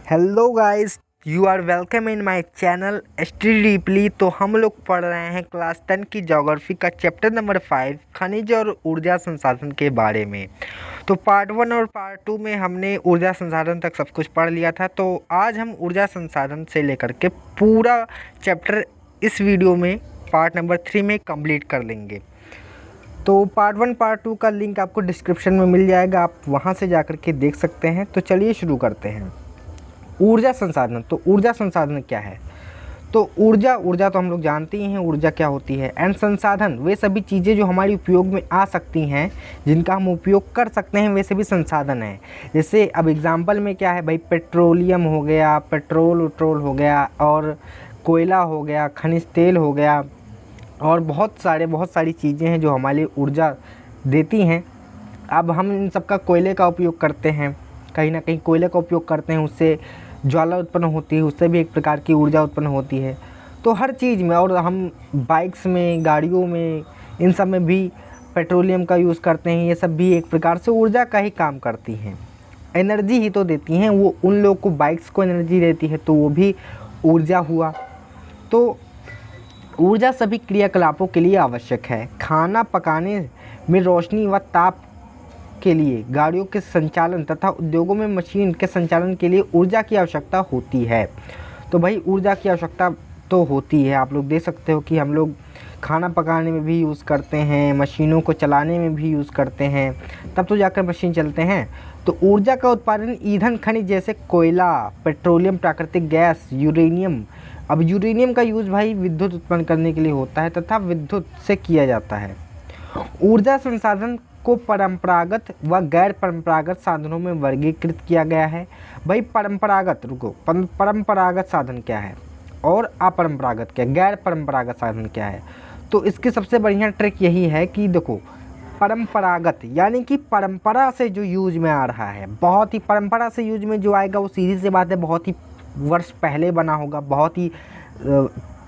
Hello guys, you are welcome in my channel study deeply. तो हम लोग पढ़ रहे हैं क्लास 10 की ज्योग्राफी का चैप्टर नंबर 5 खनिज और ऊर्जा संसाधन के बारे में। तो पार्ट 1 और पार्ट 2 में हमने ऊर्जा संसाधन तक सब कुछ पढ़ लिया था। तो आज हम ऊर्जा संसाधन से लेकर के पूरा चैप्टर इस वीडियो में पार्ट नंबर 3 में कंप्लीट कर लेंगे। तो पार्ट 1 पार्ट 2 का लिंक आपको डिस्क्रिप्शन में मिल जाएगा, आप वहाँ से जाकर के देख सकते हैं। तो चलिए शुरू करते हैं। ऊर्जा संसाधन। तो ऊर्जा संसाधन क्या है? तो ऊर्जा तो हम लोग जानते ही हैं ऊर्जा क्या होती है। एंड संसाधन वे सभी चीज़ें जो हमारे उपयोग में आ सकती हैं, जिनका हम उपयोग कर सकते हैं, वे सभी संसाधन हैं। जैसे अब एग्जांपल में क्या है भाई, पेट्रोलियम हो गया, पेट्रोल हो गया, और कोयला हो गया, खनिज तेल हो गया, और बहुत सारी चीज़ें हैं जो हमारे लिए ऊर्जा देती हैं। अब हम इन सब का कोयले का उपयोग करते हैं, कहीं ना कहीं कोयले का उपयोग करते हैं, उससे ज्वाला उत्पन्न होती है, उससे भी एक प्रकार की ऊर्जा उत्पन्न होती है। तो हर चीज़ में, और हम बाइक्स में, गाड़ियों में, इन सब में भी पेट्रोलियम का यूज़ करते हैं। ये सब भी एक प्रकार से ऊर्जा का ही काम करती हैं, एनर्जी ही तो देती हैं। वो उन लोग को, बाइक्स को एनर्जी देती है, तो वो भी ऊर्जा हुआ। तो ऊर्जा सभी क्रियाकलापों के लिए आवश्यक है। खाना पकाने में रोशनी व ताप के लिए, गाड़ियों के संचालन तथा उद्योगों में मशीन के संचालन के लिए ऊर्जा की आवश्यकता होती है। तो भाई ऊर्जा की आवश्यकता तो होती है। आप लोग देख सकते हो कि हम लोग खाना पकाने में भी यूज़ करते हैं, मशीनों को चलाने में भी यूज़ करते हैं, तब तो जाकर मशीन चलते हैं। तो ऊर्जा का उत्पादन ईंधन खनिज जैसे कोयला, पेट्रोलियम, प्राकृतिक गैस, यूरेनियम। अब यूरेनियम का यूज़ भाई विद्युत उत्पन्न करने के लिए होता है तथा विद्युत से किया जाता है। ऊर्जा संसाधन को परंपरागत व गैर परंपरागत साधनों में वर्गीकृत किया गया है। भाई परंपरागत साधन क्या है और अपरंपरागत क्या, गैर परंपरागत साधन क्या है? तो इसकी सबसे बढ़िया ट्रिक यही है कि देखो, परंपरागत यानी कि परंपरा से जो यूज में आ रहा है, बहुत ही परंपरा से यूज में जो आएगा, वो सीधी सी बात है बहुत ही वर्ष पहले बना होगा, बहुत ही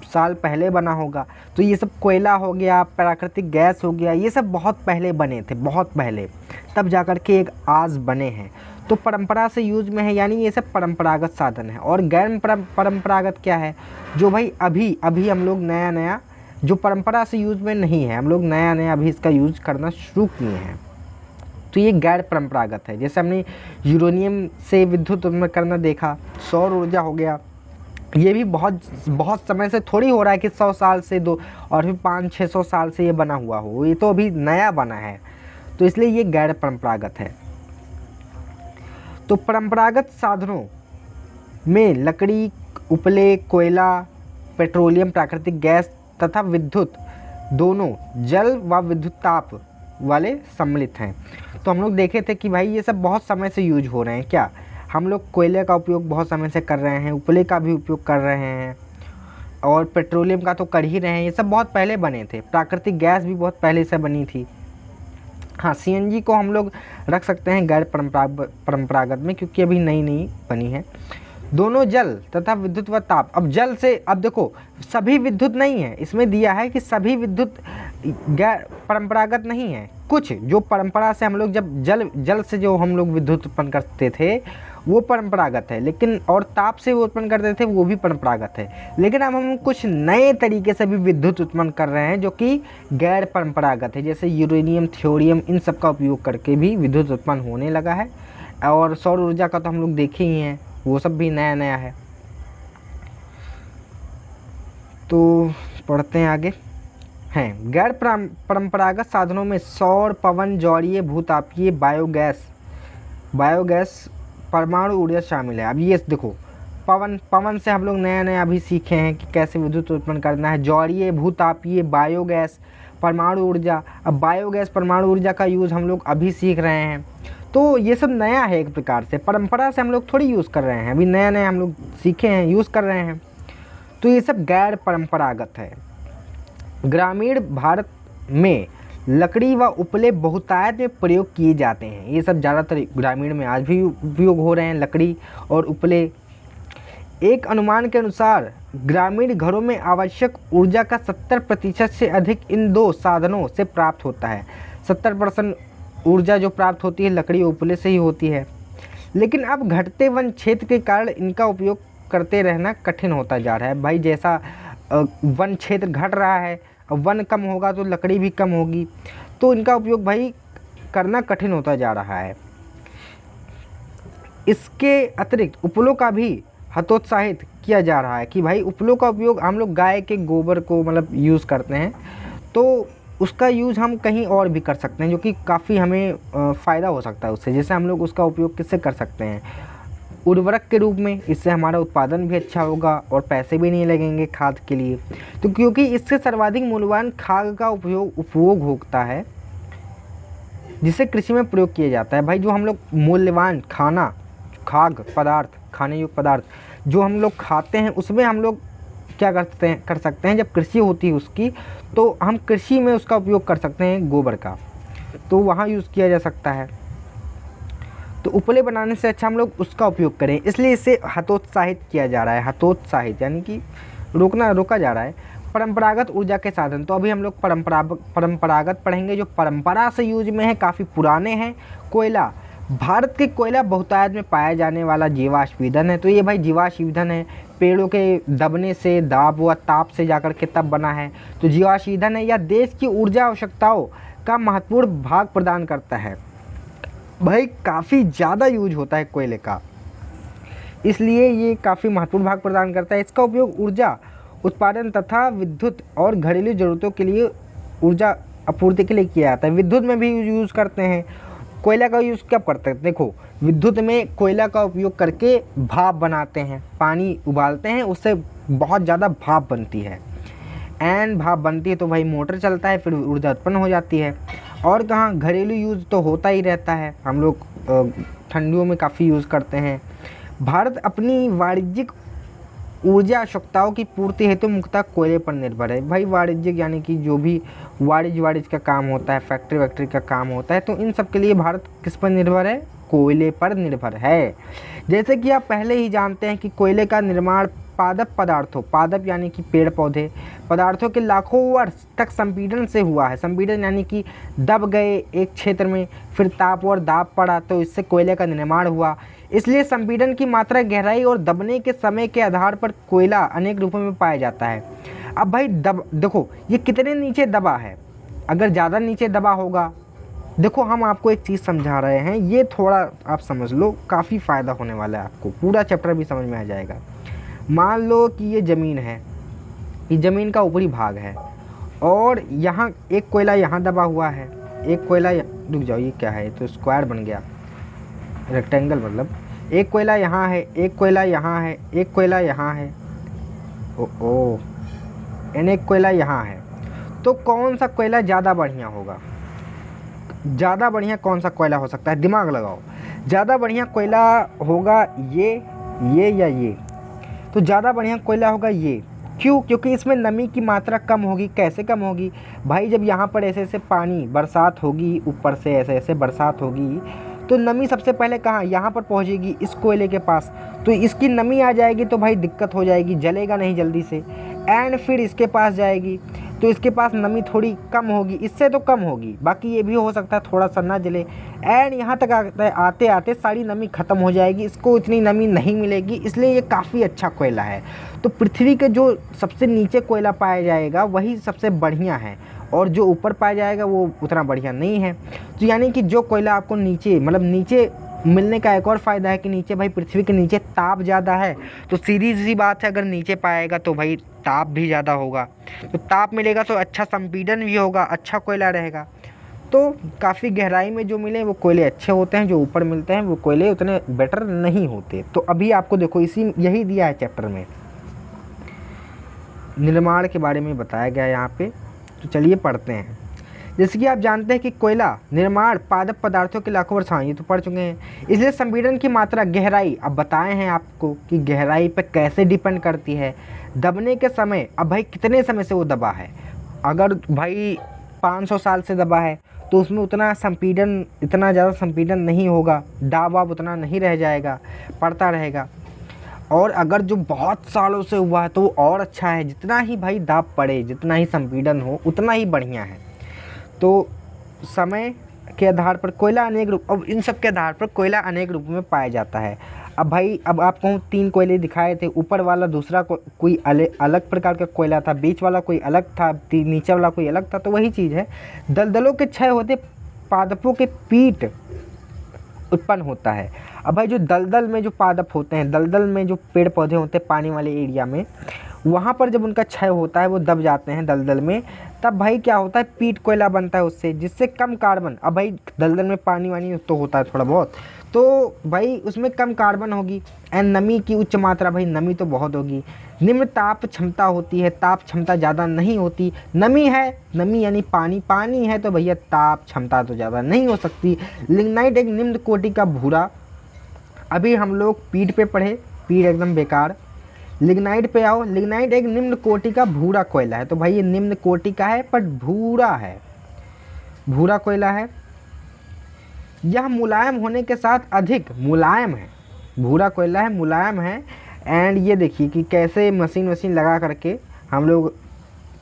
साल पहले बना होगा। तो ये सब कोयला हो गया, प्राकृतिक गैस हो गया, ये सब बहुत पहले बने थे, बहुत पहले, तब जाकर के एक आज बने हैं। तो परंपरा से यूज में है, यानी ये सब परंपरागत साधन है। और गैर परंपरागत क्या है? जो भाई अभी अभी हम लोग नया जो परंपरा से यूज में नहीं है, हम लोग नया अभी इसका यूज करना शुरू किए हैं, तो ये गैर परंपरागत है। जैसे हमने यूरेनियम से विद्युत उत्पन्न करना देखा, सौर ऊर्जा हो गया, ये भी बहुत समय से थोड़ी हो रहा है कि 100 साल से दो और फिर 500-600 साल से ये बना हुआ हो, ये तो अभी नया बना है। तो इसलिए ये गैर परंपरागत है। तो परंपरागत साधनों में लकड़ी, उपले, कोयला, पेट्रोलियम, प्राकृतिक गैस तथा विद्युत, दोनों जल व विद्युत ताप वाले सम्मिलित हैं। तो हम लोग देखे थे कि भाई ये सब बहुत समय से यूज हो रहे हैं। क्या हम लोग कोयले का उपयोग बहुत समय से कर रहे हैं, उपले का भी उपयोग कर रहे हैं, और पेट्रोलियम का तो कर ही रहे हैं। ये सब बहुत पहले बने थे। प्राकृतिक गैस भी बहुत पहले से बनी थी। हाँ, सीएनजी को हम लोग रख सकते हैं गैर परंपरागत में, क्योंकि अभी नई बनी है। दोनों जल तथा विद्युत व ताप। अब जल से, अब देखो, सभी विद्युत नहीं है, इसमें दिया है कि सभी विद्युत गैर परंपरागत नहीं है। कुछ जो परंपरा से हम लोग, जब जल से जो हम लोग विद्युत उत्पन्न करते थे वो परंपरागत है, लेकिन और ताप से वो उत्पन्न करते थे वो भी परंपरागत है। लेकिन अब हम कुछ नए तरीके से भी विद्युत उत्पन्न कर रहे हैं जो कि गैर परंपरागत है, जैसे यूरेनियम, थ्योरियम, इन सब का उपयोग करके भी विद्युत उत्पन्न होने लगा है। और सौर ऊर्जा का तो हम लोग देखे ही हैं, वो सब भी नया है। तो पढ़ते हैं आगे। हैं गैर परंपरागत साधनों में सौर, पवन, जौरीय, भूतापीय, बायोगैस, परमाणु ऊर्जा शामिल है। अब ये देखो, पवन से हम लोग नया अभी सीखे हैं कि कैसे विद्युत उत्पन्न करना है। जौरीय, भूतापीय, बायोगैस, परमाणु ऊर्जा। अब बायोगैस, परमाणु ऊर्जा का यूज़ हम लोग अभी सीख रहे हैं। तो ये सब नया है एक प्रकार से, परंपरा से हम लोग थोड़ी यूज़ कर रहे हैं, अभी नया हम लोग सीखे हैं, यूज़ कर रहे हैं। तो ये सब गैर परंपरागत है। ग्रामीण भारत में लकड़ी व उपले बहुतायत में प्रयोग किए जाते हैं। ये सब ज़्यादातर ग्रामीण में आज भी उपयोग हो रहे हैं, लकड़ी और उपले। एक अनुमान के अनुसार ग्रामीण घरों में आवश्यक ऊर्जा का 70% से अधिक इन दो साधनों से प्राप्त होता है। 70% ऊर्जा जो प्राप्त होती है लकड़ी और उपले से ही होती है। लेकिन अब घटते वन क्षेत्र के कारण इनका उपयोग करते रहना कठिन होता जा रहा है। भाई जैसा वन क्षेत्र घट रहा है, अब वन कम होगा तो लकड़ी भी कम होगी, तो इनका उपयोग भाई करना कठिन होता जा रहा है। इसके अतिरिक्त उपलों का भी हतोत्साहित किया जा रहा है कि भाई उपलों का उपयोग हम लोग गाय के गोबर को मतलब यूज़ करते हैं, तो उसका यूज़ हम कहीं और भी कर सकते हैं, जो कि काफ़ी हमें फ़ायदा हो सकता है उससे। जैसे हम लोग उसका उपयोग किससे कर सकते हैं, उर्वरक के रूप में। इससे हमारा उत्पादन भी अच्छा होगा और पैसे भी नहीं लगेंगे खाद के लिए। तो क्योंकि इससे सर्वाधिक मूल्यवान खाद का उपयोग होता है जिसे कृषि में प्रयोग किया जाता है। भाई जो हम लोग मूल्यवान खाद्य पदार्थ, खाने योग्य पदार्थ जो हम लोग खाते हैं, उसमें हम लोग क्या कर सकते हैं, जब कृषि होती है उसकी, तो हम कृषि में उसका उपयोग कर सकते हैं गोबर का, तो वहाँ यूज़ किया जा सकता है। तो उपले बनाने से अच्छा हम लोग उसका उपयोग करें, इसलिए इसे हतोत्साहित किया जा रहा है। हतोत्साहित यानी कि रोका जा रहा है। परंपरागत ऊर्जा के साधन, तो अभी हम लोग परंपरागत पढ़ेंगे, जो परंपरा से यूज में है, काफ़ी पुराने हैं। कोयला, भारत के कोयला बहुतायत में पाया जाने वाला जीवाश्म ईंधन है। तो ये भाई जीवाश्म ईंधन है, पेड़ों के दबने से, दाब व ताप से जाकर के तब बना है, तो जीवाश्म ईंधन है। यह देश की ऊर्जा आवश्यकताओं का महत्वपूर्ण भाग प्रदान करता है। भाई काफ़ी ज़्यादा यूज होता है कोयले का, इसलिए ये काफ़ी महत्वपूर्ण भाग प्रदान करता है। इसका उपयोग ऊर्जा उत्पादन तथा विद्युत और घरेलू ज़रूरतों के लिए ऊर्जा आपूर्ति के लिए किया जाता है। विद्युत में भी यूज़ करते हैं। कोयला का यूज़ कब करते हैं, देखो विद्युत में कोयला का उपयोग करके भाप बनाते हैं, पानी उबालते हैं, उससे बहुत ज़्यादा भाप बनती है। भाप बनती है तो भाई मोटर चलता है, फिर ऊर्जा उत्पन्न हो जाती है। और कहाँ घरेलू यूज़ तो होता ही रहता है, हम लोग ठंडियों में काफ़ी यूज़ करते हैं। भारत अपनी वाणिज्यिक ऊर्जा आवश्यकताओं की पूर्ति हेतु मुख्यतः कोयले पर निर्भर है। भाई वाणिज्यिक यानी कि जो भी वाणिज्य का काम होता है, फैक्ट्री का काम होता है, तो इन सब के लिए भारत किस पर निर्भर है, कोयले पर निर्भर है। जैसे कि आप पहले ही जानते हैं कि कोयले का निर्माण पादप यानी कि पेड़ पौधे पदार्थों के लाखों वर्ष तक संपीड़न से हुआ है। संपीड़न यानी कि दब गए एक क्षेत्र में, फिर ताप और दाब पड़ा, तो इससे कोयले का निर्माण हुआ। इसलिए संपीड़न की मात्रा, गहराई और दबने के समय के आधार पर कोयला अनेक रूपों में पाया जाता है। अब भाई देखो ये कितने नीचे दबा है, अगर ज़्यादा नीचे दबा होगा, देखो हम आपको एक चीज़ समझा रहे हैं, ये थोड़ा आप समझ लो, काफ़ी फ़ायदा होने वाला है आपको, पूरा चैप्टर भी समझ में आ जाएगा। मान लो कि ये ज़मीन है, ये ज़मीन का ऊपरी भाग है, और यहाँ एक कोयला यहाँ दबा हुआ है, एक कोयला, रुक जाओ ये क्या है, तो स्क्वायर बन गया, रेक्टेंगल मतलब। एक कोयला यहाँ है, एक कोयला यहाँ है, एक कोयला यहाँ है, ओ एक कोयला यहाँ है। तो कौन सा कोयला ज़्यादा बढ़िया होगा, ज़्यादा बढ़िया कौन सा कोयला हो सकता है, दिमाग लगाओ। ज़्यादा बढ़िया कोयला होगा ये या ये, तो ज़्यादा बढ़िया कोयला होगा ये। क्यों, क्योंकि इसमें नमी की मात्रा कम होगी। कैसे कम होगी भाई, जब यहाँ पर ऐसे ऐसे पानी बरसात होगी, ऊपर से ऐसे ऐसे बरसात होगी, तो नमी सबसे पहले कहाँ, यहाँ पर पहुँचेगी इस कोयले के पास, तो इसकी नमी आ जाएगी, तो भाई दिक्कत हो जाएगी, जलेगा नहीं जल्दी से। एंड फिर इसके पास जाएगी, तो इसके पास नमी थोड़ी कम होगी, इससे तो कम होगी, बाकी ये भी हो सकता है थोड़ा सा ना जले। एंड यहाँ तक आते आते सारी नमी ख़त्म हो जाएगी, इसको इतनी नमी नहीं मिलेगी, इसलिए ये काफ़ी अच्छा कोयला है। तो पृथ्वी के जो सबसे नीचे कोयला पाया जाएगा वही सबसे बढ़िया है, और जो ऊपर पाया जाएगा वो उतना बढ़िया नहीं है। तो यानी कि जो कोयला आपको नीचे, मतलब नीचे मिलने का एक और फ़ायदा है कि नीचे भाई पृथ्वी के नीचे ताप ज़्यादा है, तो सीधी सी बात है, अगर नीचे पाएगा तो भाई ताप भी ज़्यादा होगा, तो ताप मिलेगा तो अच्छा संपीड़न भी होगा, अच्छा कोयला रहेगा। तो काफ़ी गहराई में जो मिले वो कोयले अच्छे होते हैं, जो ऊपर मिलते हैं वो कोयले उतने बेटर नहीं होते। तो अभी आपको देखो यही दिया है चैप्टर में, निर्माण के बारे में बताया गया है यहाँ पे। तो चलिए पढ़ते हैं। जैसे कि आप जानते हैं कि कोयला निर्माण पादप पदार्थों के लाखों वर्ष, हाँ ये तो पढ़ चुके हैं। इसलिए संपीड़न की मात्रा, गहराई, अब बताए हैं आपको कि गहराई पे कैसे डिपेंड करती है। दबने के समय, अब भाई कितने समय से वो दबा है, अगर भाई 500 साल से दबा है तो उसमें उतना संपीड़न, इतना ज़्यादा संपीड़न नहीं होगा, दाब वाब उतना नहीं रह जाएगा, पड़ता रहेगा। और अगर जो बहुत सालों से हुआ है तो वो और अच्छा है, जितना ही भाई दाब पड़े, जितना ही संपीड़न हो उतना ही बढ़िया है। तो समय के आधार पर कोयला अनेक रूप, अब इन सब के आधार पर कोयला अनेक रूपों में पाया जाता है। अब भाई अब आपको 3 कोयले दिखाए थे, ऊपर वाला दूसरा कोई अलग प्रकार का कोयला था, बीच वाला कोई अलग था, नीचे वाला कोई अलग था। तो वही चीज़ है, दलदलों के क्षय होते पादपों के पीठ उत्पन्न होता है। अब भाई जो दलदल में जो पादप होते हैं, दलदल में जो पेड़ पौधे होते हैं पानी वाले एरिया में, वहाँ पर जब उनका क्षय होता है, वो दब जाते हैं दलदल में, तब भाई क्या होता है, पीट कोयला बनता है उससे, जिससे कम कार्बन, अब भाई दलदल में पानी वानी तो होता है थोड़ा बहुत, तो भाई उसमें कम कार्बन होगी एंड नमी की उच्च मात्रा, भाई नमी तो बहुत होगी। निम्न ताप क्षमता होती है, ताप क्षमता ज़्यादा नहीं होती। नमी है, नमी यानी पानी, पानी है तो भैया ताप क्षमता तो ज़्यादा नहीं हो सकती। लिग्नाइट एक निम्न कोटि का भूरा, अभी हम लोग पीट पे पढ़े, पीट एकदम बेकार। लिग्नाइट पे आओ, लिग्नाइट एक निम्न कोटि का भूरा कोयला है। तो भाई ये निम्न कोटि का है पर भूरा है, भूरा कोयला है। यह मुलायम होने के साथ अधिक मुलायम है, भूरा कोयला है, मुलायम है। एंड ये देखिए कि कैसे मशीन लगा करके हम लोग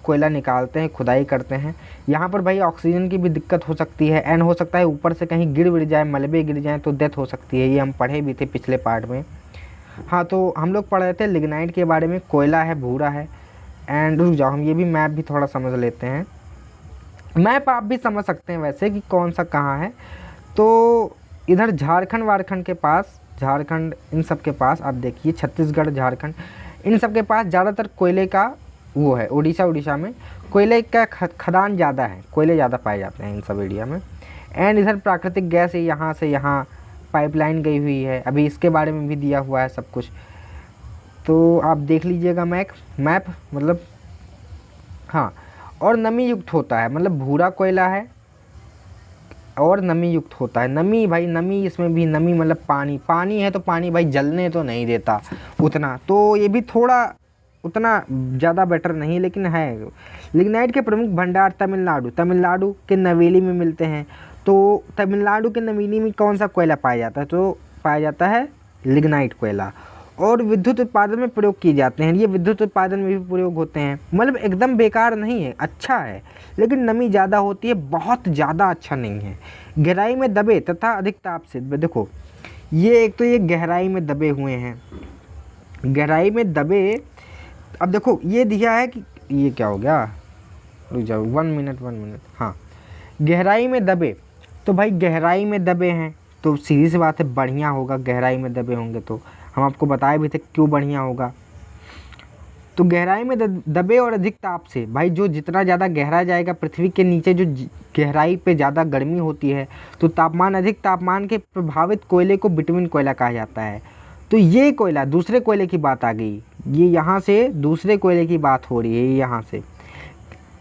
कोयला निकालते हैं, खुदाई करते हैं। यहाँ पर भाई ऑक्सीजन की भी दिक्कत हो सकती है एंड हो सकता है ऊपर से कहीं गिर जाए, मलबे गिर जाए तो डेथ हो सकती है। ये हम पढ़े भी थे पिछले पार्ट में। हाँ, तो हम लोग पढ़ रहे थे लिग्नाइट के बारे में, कोयला है, भूरा है। एंड रुक जाओ, हम ये भी मैप भी थोड़ा समझ लेते हैं। मैप आप भी समझ सकते हैं वैसे कि कौन सा कहाँ है। तो इधर झारखंड वारखंड के पास, झारखंड इन सब के पास आप देखिए, छत्तीसगढ़, झारखंड, इन सब के पास ज़्यादातर कोयले का वो है। उड़ीसा में कोयले का खदान ज़्यादा है, कोयले ज़्यादा पाए जाते हैं इन सब एरिया में। एंड इधर प्राकृतिक गैस है, यहाँ से यहाँ पाइपलाइन गई हुई है, अभी इसके बारे में भी दिया हुआ है सब कुछ। तो आप देख लीजिएगा मैप मतलब। हाँ, और नमी युक्त होता है, मतलब भूरा कोयला है और नमी युक्त होता है। नमी भाई, नमी इसमें भी, नमी मतलब पानी है तो पानी भाई जलने तो नहीं देता उतना, तो ये भी थोड़ा उतना ज़्यादा बेटर नहीं लेकिन है। लिग्नाइट के प्रमुख भंडार तमिलनाडु के नवेली में मिलते हैं। तो तमिलनाडु के नवेली में कौन सा कोयला पाया जाता है, तो पाया जाता है लिग्नाइट कोयला। और विद्युत उत्पादन में प्रयोग किए जाते हैं, ये विद्युत उत्पादन में भी प्रयोग होते हैं। मतलब एकदम बेकार नहीं है, अच्छा है, लेकिन नमी ज़्यादा होती है, बहुत ज़्यादा अच्छा नहीं है। गहराई में दबे तथा अधिक ताप से, देखो ये एक तो ये गहराई में दबे हुए हैं, गहराई में दबे। अब देखो ये दिया है कि ये क्या हो गया, रुक जाओ 1 मिनट। हाँ, गहराई में दबे, तो भाई गहराई में दबे हैं तो सीधी सी बात है बढ़िया होगा। गहराई में दबे होंगे तो हम आपको बताए भी थे क्यों बढ़िया होगा। तो गहराई में दबे और अधिक ताप से, भाई जो जितना ज़्यादा गहरा जाएगा, पृथ्वी के नीचे जो गहराई पे ज़्यादा गर्मी होती है, तो तापमान, अधिक तापमान के प्रभावित कोयले को बिटवीन कोयला कहा जाता है। तो ये कोयला, दूसरे कोयले की बात आ गई, ये यहाँ से दूसरे कोयले की बात हो रही है यहाँ से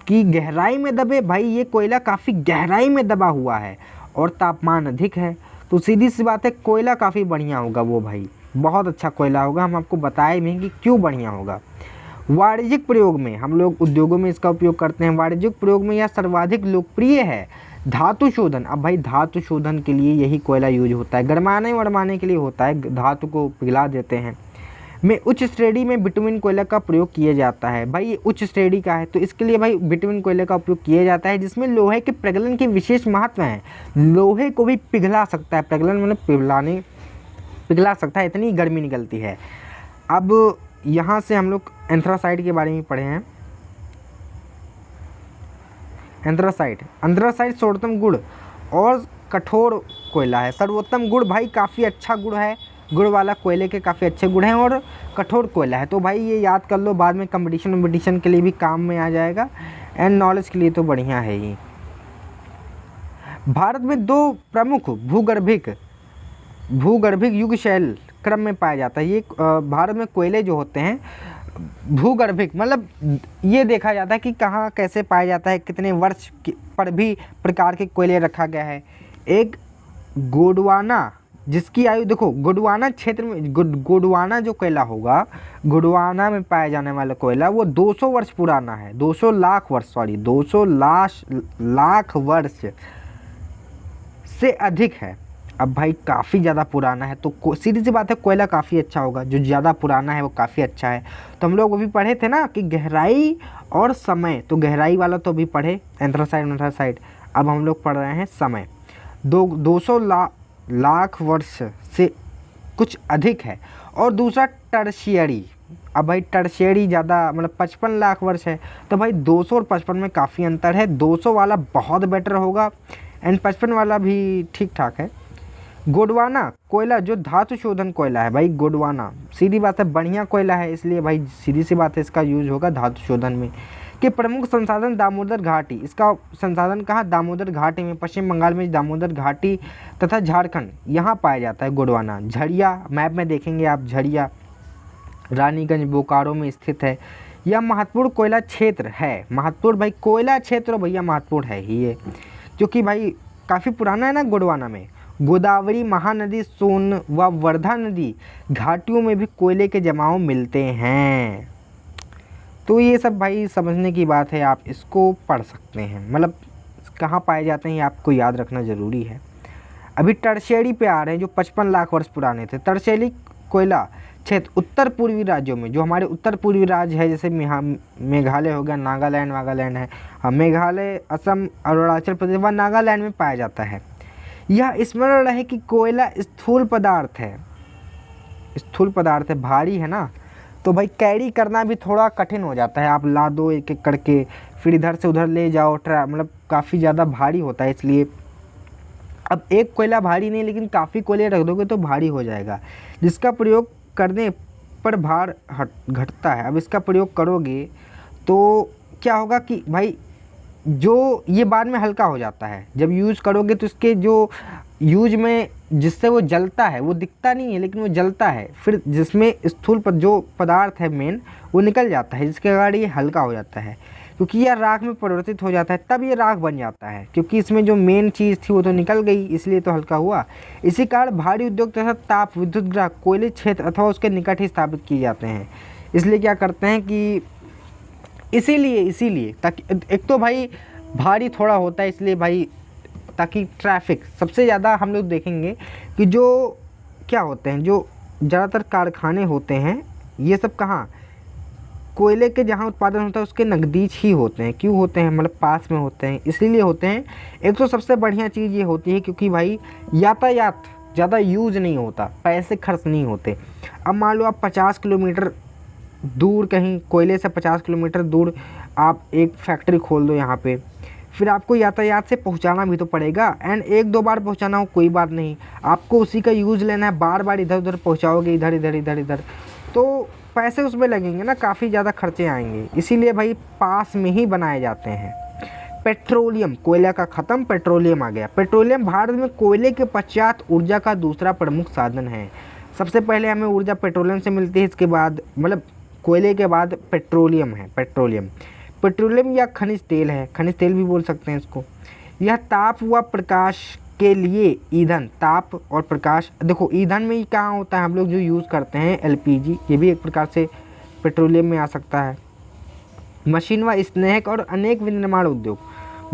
कि गहराई में दबे। भाई ये कोयला काफ़ी गहराई में दबा हुआ है और तापमान अधिक है, तो सीधी सी बात है कोयला काफ़ी बढ़िया होगा वो, भाई बहुत अच्छा कोयला होगा। हम आपको बताए भी कि क्यों बढ़िया होगा। वाणिज्यिक प्रयोग में, हम लोग उद्योगों में इसका उपयोग करते हैं। वाणिज्यिक प्रयोग में यह सर्वाधिक लोकप्रिय है। धातु शोधन, अब भाई धातु शोधन के लिए यही कोयला यूज होता है, गरमाने के लिए होता है, धातु को पिघला देते हैं। में उच्च श्रेणी में बिटुमिन कोयला का प्रयोग किया जाता है। भाई ये उच्च श्रेणी का है तो इसके लिए भाई बिटुमिन कोयले का उपयोग किया जाता है, जिसमें लोहे के प्रगलन के विशेष महत्व हैं। लोहे को भी पिघला सकता है, प्रगलन मतलब पिघला सकता है, इतनी गर्मी निकलती है। अब यहाँ से हम लोग एंथ्रासाइट के बारे में पढ़े हैं। एंथ्रासाइट सर्वोत्तम गुण और कठोर कोयला है। सर्वोत्तम गुण भाई काफ़ी अच्छा गुण है, गुण वाला कोयले के काफ़ी अच्छे गुण हैं और कठोर कोयला है। तो भाई ये याद कर लो, बाद में कंपटीशन के लिए भी काम में आ जाएगा एंड नॉलेज के लिए तो बढ़िया है ही। भारत में 2 प्रमुख भूगर्भिक युग शैल क्रम में पाया जाता है। ये भारत में कोयले जो होते हैं भूगर्भिक, मतलब ये देखा जाता है कि कहाँ कैसे पाया जाता है, कितने वर्ष पर भी प्रकार के कोयले रखा गया है। एक गोंडवाना, जिसकी आयु देखो, गोंडवाना क्षेत्र में, गोंडवाना जो कोयला होगा, गोंडवाना में पाया जाने वाला कोयला वो 200 वर्ष पुराना है, 200 लाख वर्ष से अधिक है। अब भाई काफ़ी ज़्यादा पुराना है तो सीधी सी बात है कोयला काफ़ी अच्छा होगा, जो ज़्यादा पुराना है वो काफ़ी अच्छा है। तो हम लोग अभी पढ़े थे ना कि गहराई और समय, तो गहराई वाला तो अभी पढ़े एंथ्रासाइट। अब हम लोग पढ़ रहे हैं समय। 200 लाख वर्ष से कुछ अधिक है। और दूसरा टर्शियरी, अब भाई टर्शियरी ज़्यादा मतलब 55 लाख वर्ष है, तो भाई 200 और 55 में काफ़ी अंतर है। 200 वाला बहुत बेटर होगा एंड 55 वाला भी ठीक ठाक है। गोंडवाना कोयला जो धातु शोधन कोयला है भाई, गोंडवाना सीधी बात है बढ़िया कोयला है, इसलिए भाई सीधी सी बात है इसका यूज होगा धातु शोधन में। कि प्रमुख संसाधन दामोदर घाटी, इसका संसाधन कहाँ, दामोदर घाटी में, पश्चिम बंगाल में दामोदर घाटी तथा झारखंड यहाँ पाया जाता है गोंडवाना। झरिया मैप में देखेंगे आप, झरिया रानीगंज बोकारो में स्थित है। यह महत्वपूर्ण कोयला क्षेत्र है, महत्वपूर्ण भाई कोयला क्षेत्र भैया महत्वपूर्ण है ही ये, क्योंकि भाई काफ़ी पुराना है ना गोंडवाना में। गोदावरी महानदी, सोन व वर्धा नदी घाटियों में भी कोयले के जमाव मिलते हैं। तो ये सब भाई समझने की बात है, आप इसको पढ़ सकते हैं, मतलब कहाँ पाए जाते हैं ये आपको याद रखना ज़रूरी है। अभी टर्शियरी पे आ रहे हैं जो 55 लाख वर्ष पुराने थे। टर्शियरी कोयला क्षेत्र उत्तर पूर्वी राज्यों में, जो हमारे उत्तर पूर्वी राज्य है जैसे मेघालय हो गया, नागालैंड वागालैंड है, मेघालय, असम, अरुणाचल प्रदेश व नागालैंड में पाया जाता है। यह स्मरण रहे कि कोयला स्थूल पदार्थ है, स्थूल पदार्थ है, भारी है ना, तो भाई कैरी करना भी थोड़ा कठिन हो जाता है। आप ला दो एक एक करके, फिर इधर से उधर ले जाओ, मतलब काफ़ी ज़्यादा भारी होता है, इसलिए अब एक कोयला भारी नहीं, लेकिन काफ़ी कोयले रख दोगे तो भारी हो जाएगा, जिसका प्रयोग करने पर भार घटता है। अब इसका प्रयोग करोगे तो क्या होगा कि भाई जो ये बाद में हल्का हो जाता है, जब यूज़ करोगे तो इसके जो यूज में जिससे वो जलता है, वो दिखता नहीं है लेकिन वो जलता है, फिर जिसमें स्थूल पर जो पदार्थ है मेन वो निकल जाता है, जिसके कारण ये हल्का हो जाता है, क्योंकि यह राख में परिवर्तित हो जाता है, तब ये राख बन जाता है, क्योंकि इसमें जो मेन चीज़ थी वो तो निकल गई, इसलिए तो हल्का हुआ। इसी कारण भारी उद्योग तथा ताप विद्युत ग्रह कोयले क्षेत्र अथवा उसके निकट ही स्थापित किए जाते हैं। इसलिए क्या करते हैं कि इसीलिए ताकि एक तो भाई भारी थोड़ा होता है, इसलिए भाई ताकि ट्रैफिक सबसे ज़्यादा हम लोग देखेंगे कि जो क्या होते हैं, जो ज़्यादातर कारखाने होते हैं ये सब कहाँ, कोयले के जहाँ उत्पादन होता है उसके नज़दीक ही होते हैं। क्यों होते हैं, मतलब पास में होते हैं, इसीलिए होते हैं। एक तो सबसे बढ़िया चीज़ ये होती है क्योंकि भाई यातायात ज़्यादा यूज़ नहीं होता, पैसे खर्च नहीं होते। अब मान लो आप 50 किलोमीटर दूर कहीं कोयले से 50 किलोमीटर दूर आप एक फैक्ट्री खोल दो यहाँ पे, फिर आपको यातायात से पहुँचाना भी तो पड़ेगा, एंड एक दो बार पहुँचाना हो कोई बात नहीं, आपको उसी का यूज़ लेना है, बार बार इधर उधर पहुँचाओगे, इधर इधर इधर इधर, तो पैसे उसमें लगेंगे ना, काफ़ी ज़्यादा खर्चे आएंगे। इसीलिए भाई पास में ही बनाए जाते हैं। पेट्रोलियम, कोयला का ख़त्म, पेट्रोलियम आ गया। पेट्रोलियम भारत में कोयले के पश्चात ऊर्जा का दूसरा प्रमुख साधन है। सबसे पहले हमें ऊर्जा पेट्रोलियम से मिलती है, इसके बाद मतलब कोयले के बाद पेट्रोलियम है। पेट्रोलियम या खनिज तेल है, खनिज तेल भी बोल सकते हैं इसको। यह ताप व प्रकाश के लिए ईंधन, ताप और प्रकाश, देखो ईंधन में ही कहाँ होता है, हम लोग जो यूज़ करते हैं एलपीजी, ये भी एक प्रकार से पेट्रोलियम में आ सकता है। मशीन व स्नेहक और अनेक विनिर्माण उद्योग,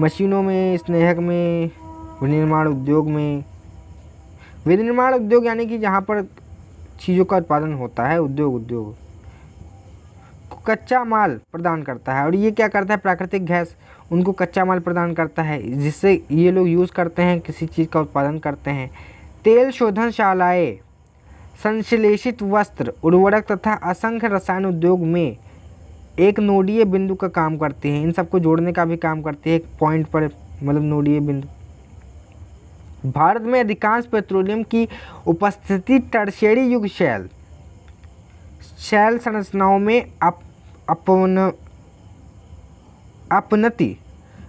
मशीनों में, स्नेहक में, विनिर्माण उद्योग यानी कि जहाँ पर चीज़ों का उत्पादन होता है, उद्योग कच्चा माल प्रदान करता है। और ये क्या करता है, प्राकृतिक गैस उनको कच्चा माल प्रदान करता है, जिससे ये लोग यूज़ करते हैं, किसी चीज़ का उत्पादन करते हैं। तेल शोधनशालाएँ, संश्लेषित वस्त्र, उर्वरक तथा असंख्य रसायन उद्योग में एक नोडीय बिंदु का काम करते हैं। इन सबको जोड़ने का भी काम करते हैं एक पॉइंट पर, मतलब नोडीय बिंदु। भारत में अधिकांश पेट्रोलियम की उपस्थिति टर्शियरी युग शैल संरचनाओं में अपनति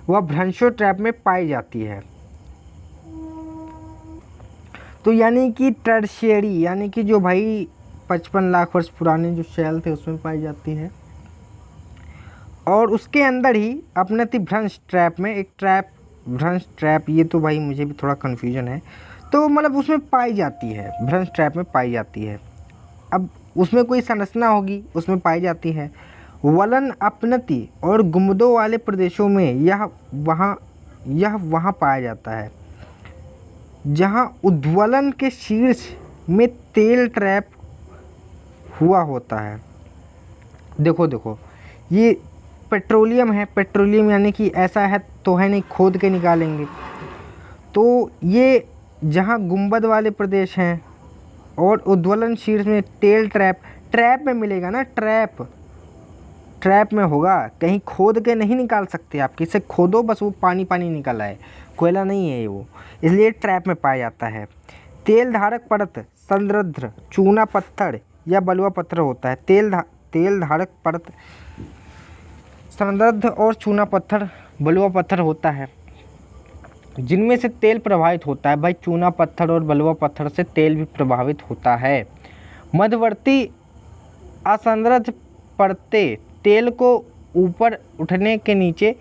व भ्रंशो ट्रैप में पाई जाती है। तो यानी कि टर्शियरी यानी कि जो भाई 55 लाख वर्ष पुराने जो शैल थे उसमें पाई जाती है, और उसके अंदर ही अपनति भ्रंश ट्रैप में एक भ्रंश ट्रैप, ये तो भाई मुझे भी थोड़ा कन्फ्यूजन है, तो मतलब उसमें पाई जाती है, भ्रंश ट्रैप में पाई जाती है। अब उसमें कोई संरचना होगी, उसमें पाई जाती है। वलन अपनति और गुंबदों वाले प्रदेशों में यह वहाँ पाया जाता है जहाँ उद्वलन के शीर्ष में तेल ट्रैप हुआ होता है। देखो ये पेट्रोलियम है, पेट्रोलियम यानी कि ऐसा है तो है नहीं, खोद के निकालेंगे, तो ये जहाँ गुंबद वाले प्रदेश हैं और उद्वलन शीर्ष में तेल ट्रैप में मिलेगा ना, ट्रैप में होगा, कहीं खोद के नहीं निकाल सकते आप, किसे खोदो बस वो पानी पानी निकल आए, कोयला नहीं है वो, इसलिए ट्रैप में पाया जाता है। तेल धारक परत संरद्ध चूना पत्थर या बलुआ पत्थर होता है। तेल धारक परत संरद्ध और चूना पत्थर बलुआ पत्थर होता है, जिनमें से तेल प्रभावित होता है। भाई चूना पत्थर और बलुआ पत्थर से तेल भी प्रभावित होता है। मध्यवर्ती असंरद्ध परतें तेल को ऊपर उठने के नीचे,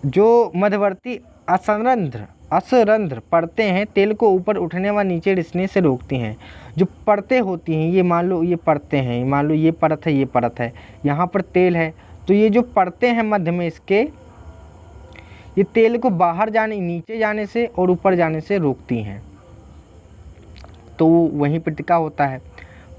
जो मध्यवर्ती असंरद्ध परतें हैं तेल को ऊपर उठने व नीचे रिसने से रोकती हैं। जो परतें होती हैं, ये मान लो ये परतें हैं, मान लो ये परत है, ये परत है, यहाँ पर तेल है, तो ये जो परतें हैं मध्य में इसके, ये तेल को बाहर जाने, नीचे जाने से और ऊपर जाने से रोकती हैं, तो वहीं पर टिका होता है।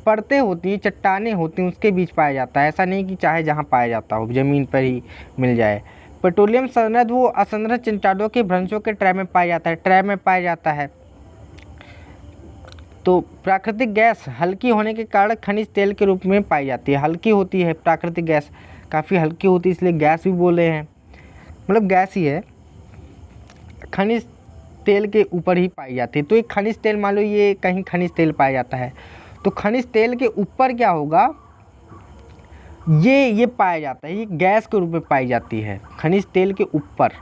परतें होती हैं, चट्टानें होती हैं, उसके बीच पाया जाता है, ऐसा नहीं कि चाहे जहाँ पाया जाता हो ज़मीन पर ही मिल जाए। पेट्रोलियम संरद्ध वो असंरद्ध चट्टानों के भ्रंशों के ट्रैप में पाया जाता है। तो प्राकृतिक गैस हल्की होने के कारण खनिज तेल के रूप में पाई जाती है। हल्की होती है प्राकृतिक गैस, काफ़ी हल्की होती है, इसलिए गैस भी बोले हैं, मतलब गैस ही है, खनिज तेल के ऊपर ही पाई जाती है। तो एक खनिज तेल, मान लो ये कहीं खनिज तेल पाया जाता है, तो खनिज तेल के ऊपर क्या होगा, ये पाया जाता है, ये गैस के रूप में पाई जाती है खनिज तेल के ऊपर।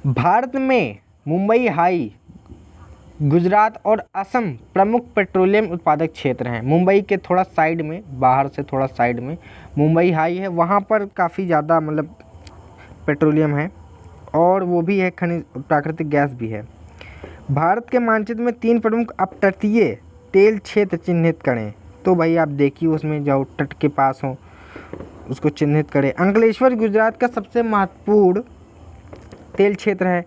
भारत में मुंबई हाई, गुजरात और असम प्रमुख पेट्रोलियम उत्पादक क्षेत्र हैं। मुंबई के थोड़ा साइड में, बाहर से थोड़ा साइड में मुंबई हाई है, वहाँ पर काफ़ी ज़्यादा मतलब पेट्रोलियम है, और वो भी है खनिज, प्राकृतिक गैस भी है। भारत के मानचित्र में 3 प्रमुख अपतटीय तेल क्षेत्र चिन्हित करें। तो भाई आप देखिए उसमें जो तट के पास हो उसको चिन्हित करें। अंकलेश्वर गुजरात का सबसे महत्वपूर्ण तेल क्षेत्र है।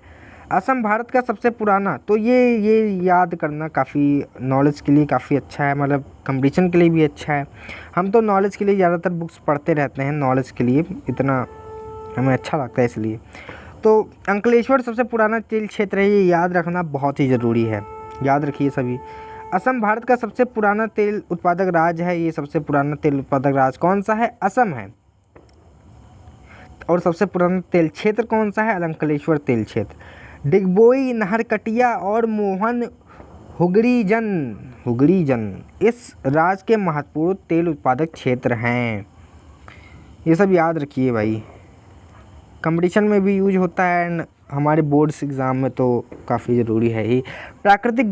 असम भारत का सबसे पुराना, तो ये याद करना काफ़ी नॉलेज के लिए काफ़ी अच्छा है, मतलब कंपटीशन के लिए भी अच्छा है। हम तो नॉलेज के लिए ज़्यादातर बुक्स पढ़ते रहते हैं, नॉलेज के लिए इतना हमें अच्छा लगता है इसलिए। तो अंकलेश्वर सबसे पुराना तेल क्षेत्र है, ये याद रखना बहुत ही ज़रूरी है, याद रखिए सभी। असम भारत का सबसे पुराना तेल उत्पादक राज्य है, ये सबसे पुराना तेल उत्पादक राज्य कौन सा है, असम है। और सबसे पुराना तेल क्षेत्र कौन सा है, अंकलेश्वर तेल क्षेत्र। डिगबोई, नहरकटिया और मोहन हुगड़ीजन इस राज्य के महत्वपूर्ण तेल उत्पादक क्षेत्र हैं। ये सब याद रखिए भाई, कंपटीशन में भी यूज होता है एंड हमारे बोर्ड्स एग्ज़ाम में तो काफ़ी ज़रूरी है ही। प्राकृतिक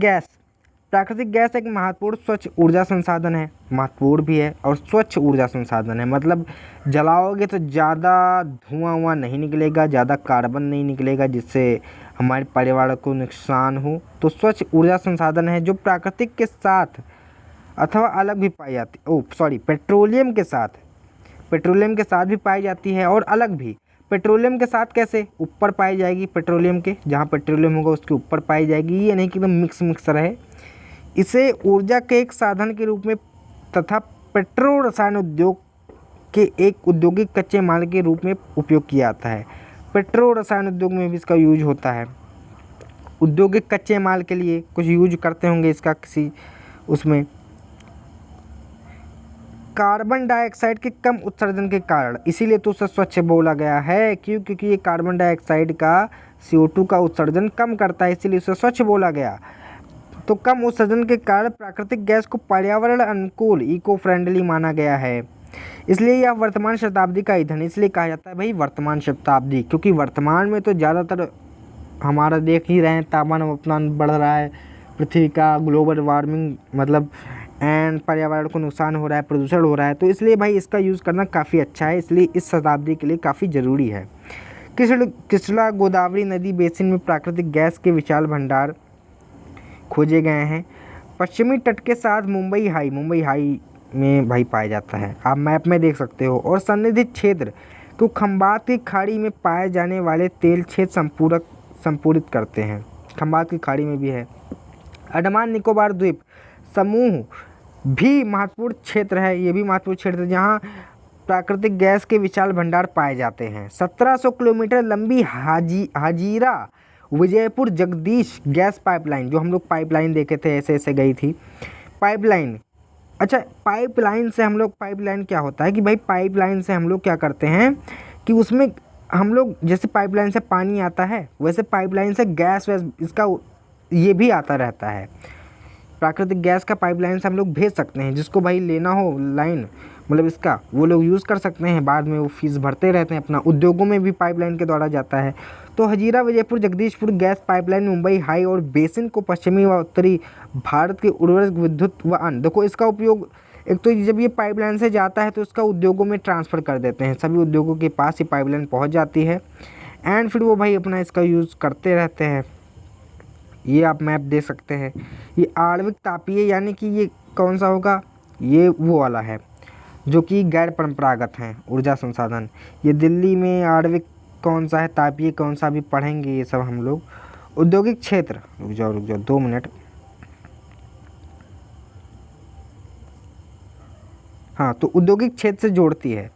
गैस एक महत्वपूर्ण स्वच्छ ऊर्जा संसाधन है, महत्वपूर्ण भी है और स्वच्छ ऊर्जा संसाधन है, मतलब जलाओगे तो ज़्यादा धुआं नहीं निकलेगा, ज़्यादा कार्बन नहीं निकलेगा जिससे हमारे पर्यावरण को नुकसान हो। तो स्वच्छ ऊर्जा संसाधन है जो प्राकृतिक के साथ अथवा अलग भी पाई जाती, पेट्रोलियम के साथ भी पाई जाती है और अलग भी। पेट्रोलियम के साथ कैसे, ऊपर पाई जाएगी, पेट्रोलियम के जहाँ पेट्रोलियम होगा उसके ऊपर पाई जाएगी, ये नहीं कि एकदम मिक्स रहे। इसे ऊर्जा के एक साधन के रूप में तथा पेट्रो रसायन उद्योग के एक औद्योगिक कच्चे माल के रूप में उपयोग किया जाता है। पेट्रो रसायन उद्योग में भी इसका यूज होता है, औद्योगिक कच्चे माल के लिए कुछ यूज करते होंगे इसका किसी उसमें। कार्बन डाइऑक्साइड के कम उत्सर्जन के कारण, इसीलिए तो उसे स्वच्छ बोला गया है, क्योंकि ये कार्बन डाइऑक्साइड का CO2 का उत्सर्जन कम करता है, इसीलिए उसे स्वच्छ बोला गया। तो कम उत्सर्जन के कारण प्राकृतिक गैस को पर्यावरण अनुकूल इको फ्रेंडली माना गया है, इसलिए यह वर्तमान शताब्दी का ईंधन, इसलिए कहा जाता है भाई वर्तमान शताब्दी, क्योंकि वर्तमान में तो ज़्यादातर हमारा देख ही रहे हैं तापमान अपना बढ़ रहा है, पृथ्वी का ग्लोबल वार्मिंग मतलब एंड पर्यावरण को नुकसान हो रहा है, प्रदूषण हो रहा है, तो इसलिए भाई इसका यूज़ करना काफ़ी अच्छा है, इसलिए इस शताब्दी के लिए काफ़ी ज़रूरी है। कृष्णा गोदावरी नदी बेसिन में प्राकृतिक गैस के विशाल भंडार खोजे गए हैं। पश्चिमी तट के साथ मुंबई हाई में भाई पाया जाता है, आप मैप में देख सकते हो। और सन्निहित क्षेत्र को खंबात की खाड़ी में पाए जाने वाले तेल क्षेत्र संपूरित करते हैं, खंबात की खाड़ी में भी है। अंडमान निकोबार द्वीप समूह भी महत्वपूर्ण क्षेत्र है, ये भी महत्वपूर्ण क्षेत्र है जहाँ प्राकृतिक गैस के विशाल भंडार पाए जाते हैं। 1700 किलोमीटर लंबी हाजीरा विजयपुर जगदीश गैस पाइपलाइन, जो हम लोग पाइपलाइन देखे थे ऐसे ऐसे गई थी पाइपलाइन। अच्छा, पाइपलाइन से हम लोग, पाइपलाइन क्या होता है कि भाई पाइपलाइन से हम लोग क्या करते हैं कि उसमें हम लोग, जैसे पाइपलाइन से पानी आता है वैसे पाइपलाइन से गैस वैस इसका ये भी आता रहता है। प्राकृतिक गैस का पाइपलाइन से हम लोग भेज सकते हैं, जिसको भाई लेना हो लाइन मतलब इसका, वो लोग यूज़ कर सकते हैं, बाद में वो फीस भरते रहते हैं अपना। उद्योगों में भी पाइपलाइन के द्वारा जाता है। तो Hazira Vijaypur Jagdishpur gas pipeline Mumbai high और बेसिन को पश्चिमी व उत्तरी भारत के उर्वरक विद्युत व अन्य, देखो इसका उपयोग, एक तो जब ये पाइपलाइन से जाता है तो इसका उद्योगों में ट्रांसफ़र कर देते हैं, सभी उद्योगों के पास ये पाइपलाइन पहुँच जाती है एंड फिर वो भाई अपना इसका यूज़ करते रहते हैं। ये आप मैप दे सकते हैं। ये आणविक तापीय यानी कि ये कौन सा होगा, ये वो वाला है जो कि गैर परंपरागत हैं ऊर्जा संसाधन। ये दिल्ली में आणविक कौन सा है, तापीय कौन सा, भी पढ़ेंगे ये सब हम लोग। औद्योगिक क्षेत्र, रुक जाओ 2 मिनट। हाँ, तो औद्योगिक क्षेत्र से जोड़ती है।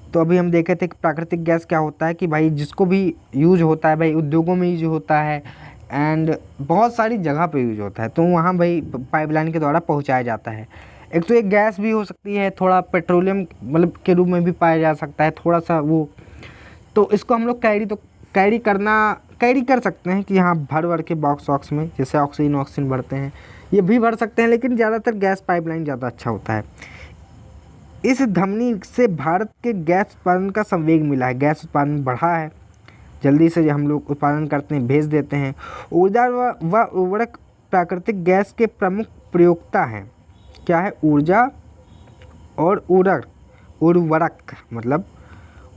तो अभी हम देखे थे कि प्राकृतिक गैस क्या होता है कि भाई जिसको भी यूज होता है, भाई उद्योगों में यूज होता है एंड बहुत सारी जगह पे यूज होता है, तो वहाँ भाई पाइपलाइन के द्वारा पहुँचाया जाता है। एक तो एक गैस भी हो सकती है, थोड़ा पेट्रोलियम मतलब के रूप में भी पाया जा सकता है, थोड़ा सा वो, तो इसको हम लोग कैरी कर सकते हैं कि हाँ भर के बॉक्स वॉक्स में, जैसे ऑक्सीजन भरते हैं ये भी भर सकते हैं, लेकिन ज़्यादातर गैस पाइपलाइन ज़्यादा अच्छा होता है। इस धमनी से भारत के गैस उत्पादन का संवेग मिला है, गैस उत्पादन बढ़ा है, जल्दी से हम लोग उत्पादन करते हैं, भेज देते हैं। ऊर्जा व उर्वरक प्राकृतिक गैस के प्रमुख प्रयोक्ता हैं। क्या है, ऊर्जा और उर्वरक मतलब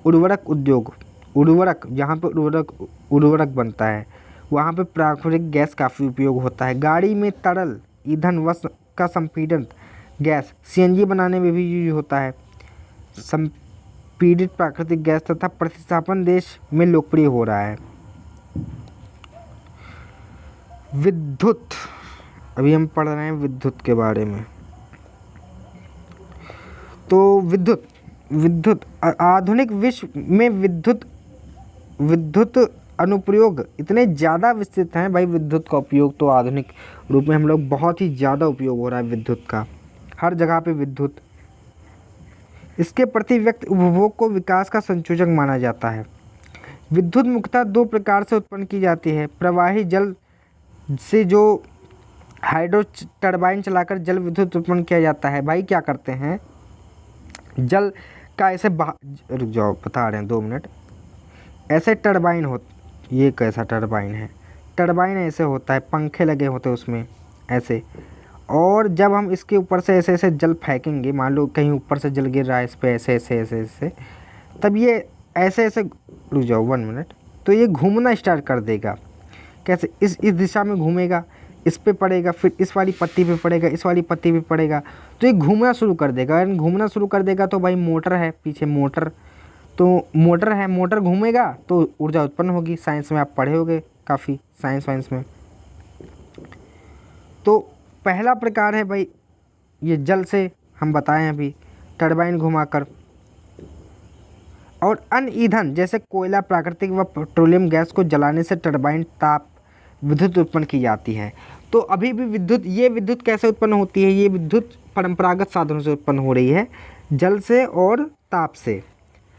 उर्वरक उद्योग, उर्वरक जहाँ पे उर्वरक बनता है वहाँ पे प्राकृतिक गैस काफ़ी उपयोग होता है। गाड़ी में तरल ईंधन व का संपीड़ित गैस सीएनजी बनाने में भी यूज होता है। संपीड़ित प्राकृतिक गैस तथा प्रतिस्थापन देश में लोकप्रिय हो रहा है। विद्युत, अभी हम पढ़ रहे हैं विद्युत के बारे में। तो विद्युत आधुनिक विश्व में विद्युत अनुप्रयोग इतने ज़्यादा विस्तृत हैं भाई। विद्युत का उपयोग तो आधुनिक रूप में हम लोग बहुत ही ज़्यादा उपयोग हो रहा है विद्युत का, हर जगह पे विद्युत। इसके प्रति व्यक्ति उपभोग को विकास का संयोजक माना जाता है। विद्युत मुख्यतः 2 प्रकार से उत्पन्न की जाती है। प्रवाही जल से जो हाइड्रो टरबाइन चलाकर जल विद्युत उत्पन्न किया जाता है। भाई क्या करते हैं, जल का ऐसे रुक जाओ बता रहे हैं 2 मिनट। ऐसे टरबाइन हो, ये कैसा टरबाइन है, टरबाइन ऐसे होता है, पंखे लगे होते हैं उसमें ऐसे, और जब हम इसके ऊपर से ऐसे ऐसे जल फेंकेंगे, मान लो कहीं ऊपर से जल गिर रहा है इस पर ऐसे ऐसे ऐसे ऐसे, तब ये ऐसे ऐसे, रुक जाओ 1 मिनट, तो ये घूमना स्टार्ट कर देगा। कैसे, इस दिशा में घूमेगा, इस पे पड़ेगा, फिर इस वाली पत्ती पे पड़ेगा, इस वाली पत्ती पे पड़ेगा, तो ये घूमना शुरू कर देगा। अगर घूमना शुरू कर देगा तो भाई मोटर है पीछे, मोटर, तो मोटर है, मोटर घूमेगा तो ऊर्जा उत्पन्न होगी। साइंस में आप पढ़े होंगे काफ़ी, साइंस में। तो पहला प्रकार है भाई ये जल से हम बताएं अभी, टरबाइन घुमाकर। और अन्य ईंधन जैसे कोयला, प्राकृतिक व पेट्रोलियम गैस को जलाने से टरबाइन ताप विद्युत उत्पन्न की जाती है। तो अभी भी विद्युत, ये विद्युत कैसे उत्पन्न होती है, ये विद्युत परंपरागत साधनों से उत्पन्न हो रही है, जल से और ताप से।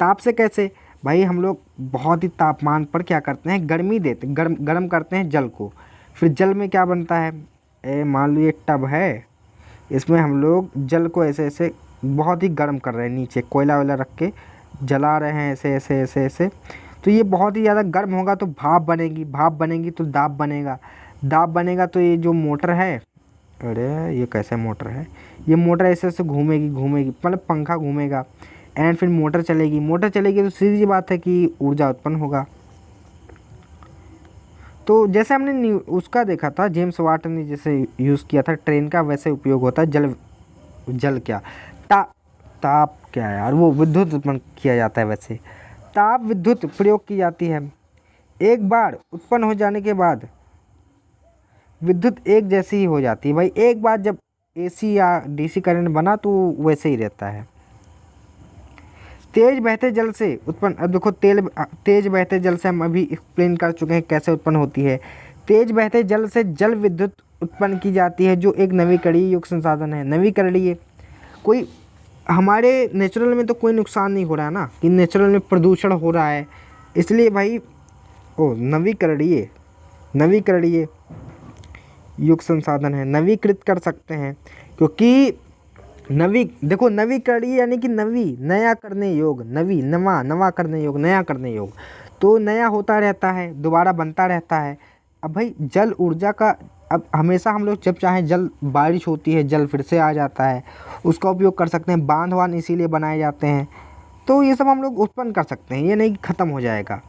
ताप से कैसे भाई, हम लोग बहुत ही तापमान पर क्या करते हैं, गर्मी देते, गर्म करते हैं जल को। फिर जल में क्या बनता है, मान लो ये टब है, इसमें हम लोग जल को ऐसे ऐसे बहुत ही गर्म कर रहे हैं, नीचे कोयला वोयला रख के जला रहे हैं ऐसे ऐसे ऐसे ऐसे, तो ये बहुत ही ज़्यादा गर्म होगा तो भाप बनेगी, भाप बनेगी तो दाब बनेगा, दाब बनेगा तो ये जो मोटर है, अरे ये कैसे मोटर है, ये मोटर ऐसे ऐसे घूमेगी मतलब पंखा घूमेगा एंड फिर मोटर चलेगी तो सीधी बात है कि ऊर्जा उत्पन्न होगा। तो जैसे हमने उसका देखा था, जेम्स वाट ने जैसे यूज़ किया था ट्रेन का, वैसे उपयोग होता है जल क्या, ताप क्या है यार, वो विद्युत उत्पन्न किया जाता है। वैसे ताप विद्युत प्रयोग की जाती है। एक बार उत्पन्न हो जाने के बाद विद्युत एक जैसी ही हो जाती है भाई। एक बार जब एसी या डीसी करंट बना तो वैसे ही रहता है। तेज बहते जल से उत्पन्न, अब देखो तेज बहते जल से हम अभी एक्सप्लेन कर चुके हैं कैसे उत्पन्न होती है। तेज बहते जल से जल विद्युत उत्पन्न की जाती है जो एक नवीकरणीय योग्य संसाधन है। नवीकरणीय, कोई हमारे नेचुरल में तो कोई नुकसान नहीं हो रहा है ना, कि नेचुरल में प्रदूषण हो रहा है, इसलिए भाई नवीकरणीय युग संसाधन है, नवीकृत कर सकते हैं। क्योंकि देखो नवीकरणीय यानी कि नया करने योग, नवा करने योग, नया करने योग, तो नया होता रहता है, दोबारा बनता रहता है। अब भाई जल ऊर्जा का, अब हमेशा हम लोग जब चाहें जल, बारिश होती है जल फिर से आ जाता है, उसका उपयोग कर सकते हैं। बांध इसीलिए बनाए जाते हैं, तो ये सब हम लोग उत्पन्न कर सकते हैं, ये नहीं कि ख़त्म हो जाएगा,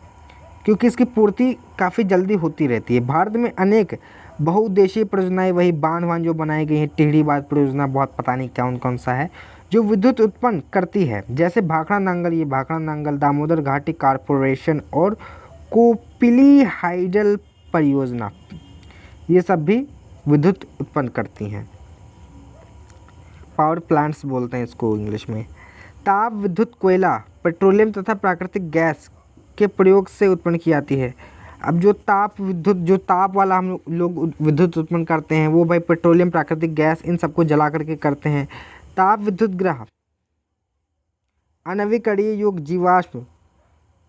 क्योंकि इसकी पूर्ति काफ़ी जल्दी होती रहती है। भारत में अनेक बहुउद्देशीय परियोजनाएं, वही बांध जो बनाई गई हैं, टिहरी बांध परियोजना, बहुत पता नहीं कौन सा है, जो विद्युत उत्पन्न करती है, जैसे भाखड़ा नांगल, दामोदर घाटी कॉरपोरेशन और कोपिली हाइडल परियोजना, ये सब भी विद्युत उत्पन्न करती हैं। पावर प्लांट्स बोलते हैं इसको इंग्लिश में। ताप विद्युत कोयला, पेट्रोलियम तथा प्राकृतिक गैस के प्रयोग से उत्पन्न की जाती है। अब जो ताप वाला हम लोग विद्युत उत्पन्न करते हैं, वो भाई पेट्रोलियम, प्राकृतिक गैस, इन सबको जला करके करते हैं। ताप विद्युत ग्रह, अनवीकरणीय युग जीवाश्म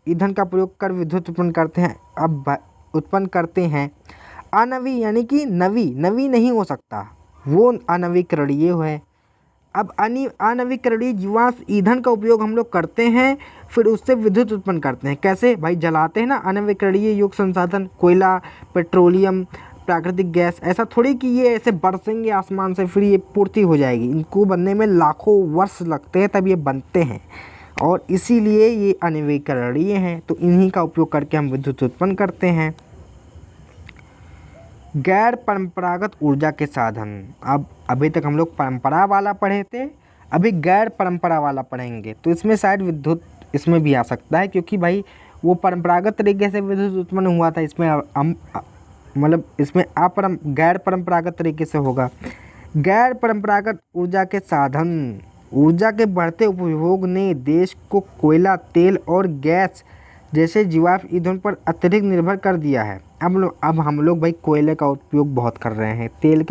ईंधन का प्रयोग कर विद्युत उत्पन्न करते हैं। अब उत्पन्न करते हैं अनवी, यानी कि नवी नहीं हो सकता, वो अनवीकरणीय है। अब अनवीकरणीय जीवाश्म ईंधन का उपयोग हम लोग करते हैं, फिर उससे विद्युत उत्पन्न करते हैं। कैसे भाई, जलाते हैं ना, अनवीकरणीय युग संसाधन, कोयला, पेट्रोलियम, प्राकृतिक गैस। ऐसा थोड़ी कि ये ऐसे बरसेंगे आसमान से फिर ये पूर्ति हो जाएगी, इनको बनने में लाखों वर्ष लगते हैं तब ये बनते हैं, और इसीलिए ये अनवीकरणीय हैं। तो इन्हीं का उपयोग करके हम विद्युत उत्पन्न करते हैं। गैर परंपरागत ऊर्जा के साधन, अब अभी तक हम लोग परंपरा वाला पढ़े थे, अभी गैर परंपरा वाला पढ़ेंगे, तो इसमें शायद विद्युत इसमें भी आ सकता है, क्योंकि भाई वो परंपरागत तरीके से विद्युत उत्पन्न हुआ था, इसमें मतलब इसमें गैर परंपरागत तरीके से होगा। गैर परंपरागत ऊर्जा के साधन, ऊर्जा के बढ़ते उपयोग ने देश को कोयला, तेल और गैस जैसे जीवाश्म ईंधन पर अत्यधिक निर्भर कर दिया है। अब हम लोग भाई कोयले का उपयोग बहुत कर रहे हैं, तेल,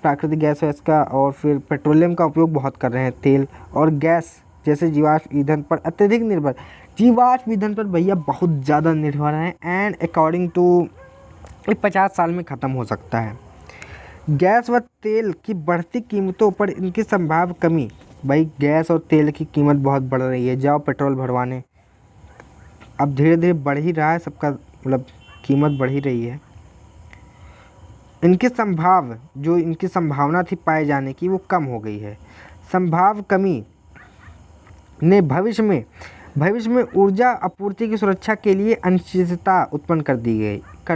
प्राकृतिक गैस का, और फिर पेट्रोलियम का उपयोग बहुत कर रहे हैं। तेल और गैस जैसे जीवाश्म ईंधन पर अत्यधिक निर्भर, जीवाश्म ईंधन पर भैया बहुत ज़्यादा निर्भर हैं, एंड अकॉर्डिंग टू 50 साल में ख़त्म हो सकता है। गैस व तेल की बढ़ती कीमतों पर इनकी संभाव्य कमी, भाई गैस और तेल की कीमत बहुत बढ़ रही है, जाओ पेट्रोल भरवाने, अब धीरे धीरे बढ़ ही रहा है सबका, मतलब कीमत बढ़ ही रही है। इनकी संभावना थी पाए जाने की, वो कम हो गई है। संभाव्य कमी ने भविष्य में ऊर्जा आपूर्ति की सुरक्षा के लिए अनिश्चितता उत्पन्न कर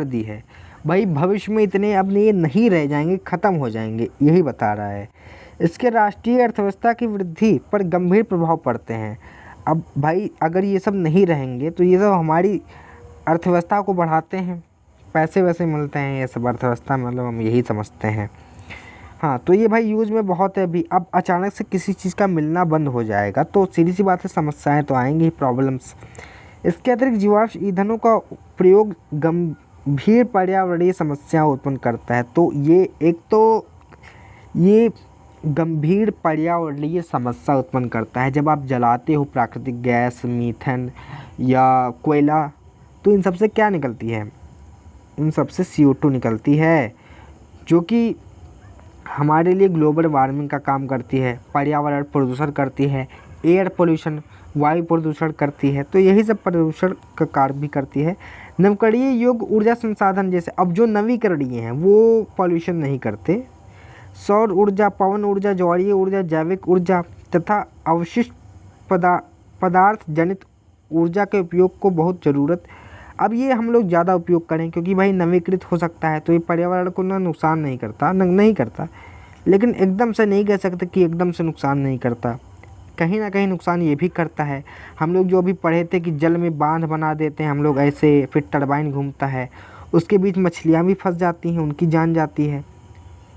दी है। भाई भविष्य में इतने अब ये नहीं रह जाएंगे, ख़त्म हो जाएंगे, यही बता रहा है। इसके राष्ट्रीय अर्थव्यवस्था की वृद्धि पर गंभीर प्रभाव पड़ते हैं। अब भाई अगर ये सब नहीं रहेंगे तो ये सब हमारी अर्थव्यवस्था को बढ़ाते हैं, पैसे वैसे मिलते हैं, ये सब अर्थव्यवस्था मतलब हम यही समझते हैं। हाँ, तो ये भाई यूज़ में बहुत है अभी। अब अचानक से किसी चीज़ का मिलना बंद हो जाएगा तो सीधी सी बात है, समस्याएं तो आएंगी, प्रॉब्लम्स। इसके अतिरिक्त जीवाश्म ईंधनों का प्रयोग गंभीर पर्यावरणीय समस्या उत्पन्न करता है। तो ये गंभीर पर्यावरणीय समस्या उत्पन्न करता है। जब आप जलाते हो प्राकृतिक गैस, मीथेन या कोयला, तो इन सब से क्या निकलती है? इन सब से CO2 निकलती है, जो कि हमारे लिए ग्लोबल वार्मिंग का काम करती है, पर्यावरण प्रदूषण करती है, एयर पोल्यूशन, वायु प्रदूषण करती है। तो यही सब प्रदूषण का कार्य भी करती है। नवीकरणीय योग्य ऊर्जा संसाधन, जैसे अब जो नवीकरणीय हैं वो पॉल्यूशन नहीं करते। सौर ऊर्जा, पवन ऊर्जा, ज्वारीय ऊर्जा, जैविक ऊर्जा तथा अवशिष्ट पदार्थ जनित ऊर्जा के उपयोग को बहुत ज़रूरत। अब ये हम लोग ज़्यादा उपयोग करें क्योंकि भाई नवीकृत हो सकता है, तो ये पर्यावरण को नुकसान नहीं करता, लेकिन एकदम से नहीं कह सकते कि एकदम से नुकसान नहीं करता। कहीं ना कहीं नुकसान ये भी करता है। हम लोग जो अभी पढ़े थे कि जल में बांध बना देते हैं हम लोग ऐसे, फिर टरबाइन घूमता है, उसके बीच मछलियाँ भी फंस जाती हैं, उनकी जान जाती है।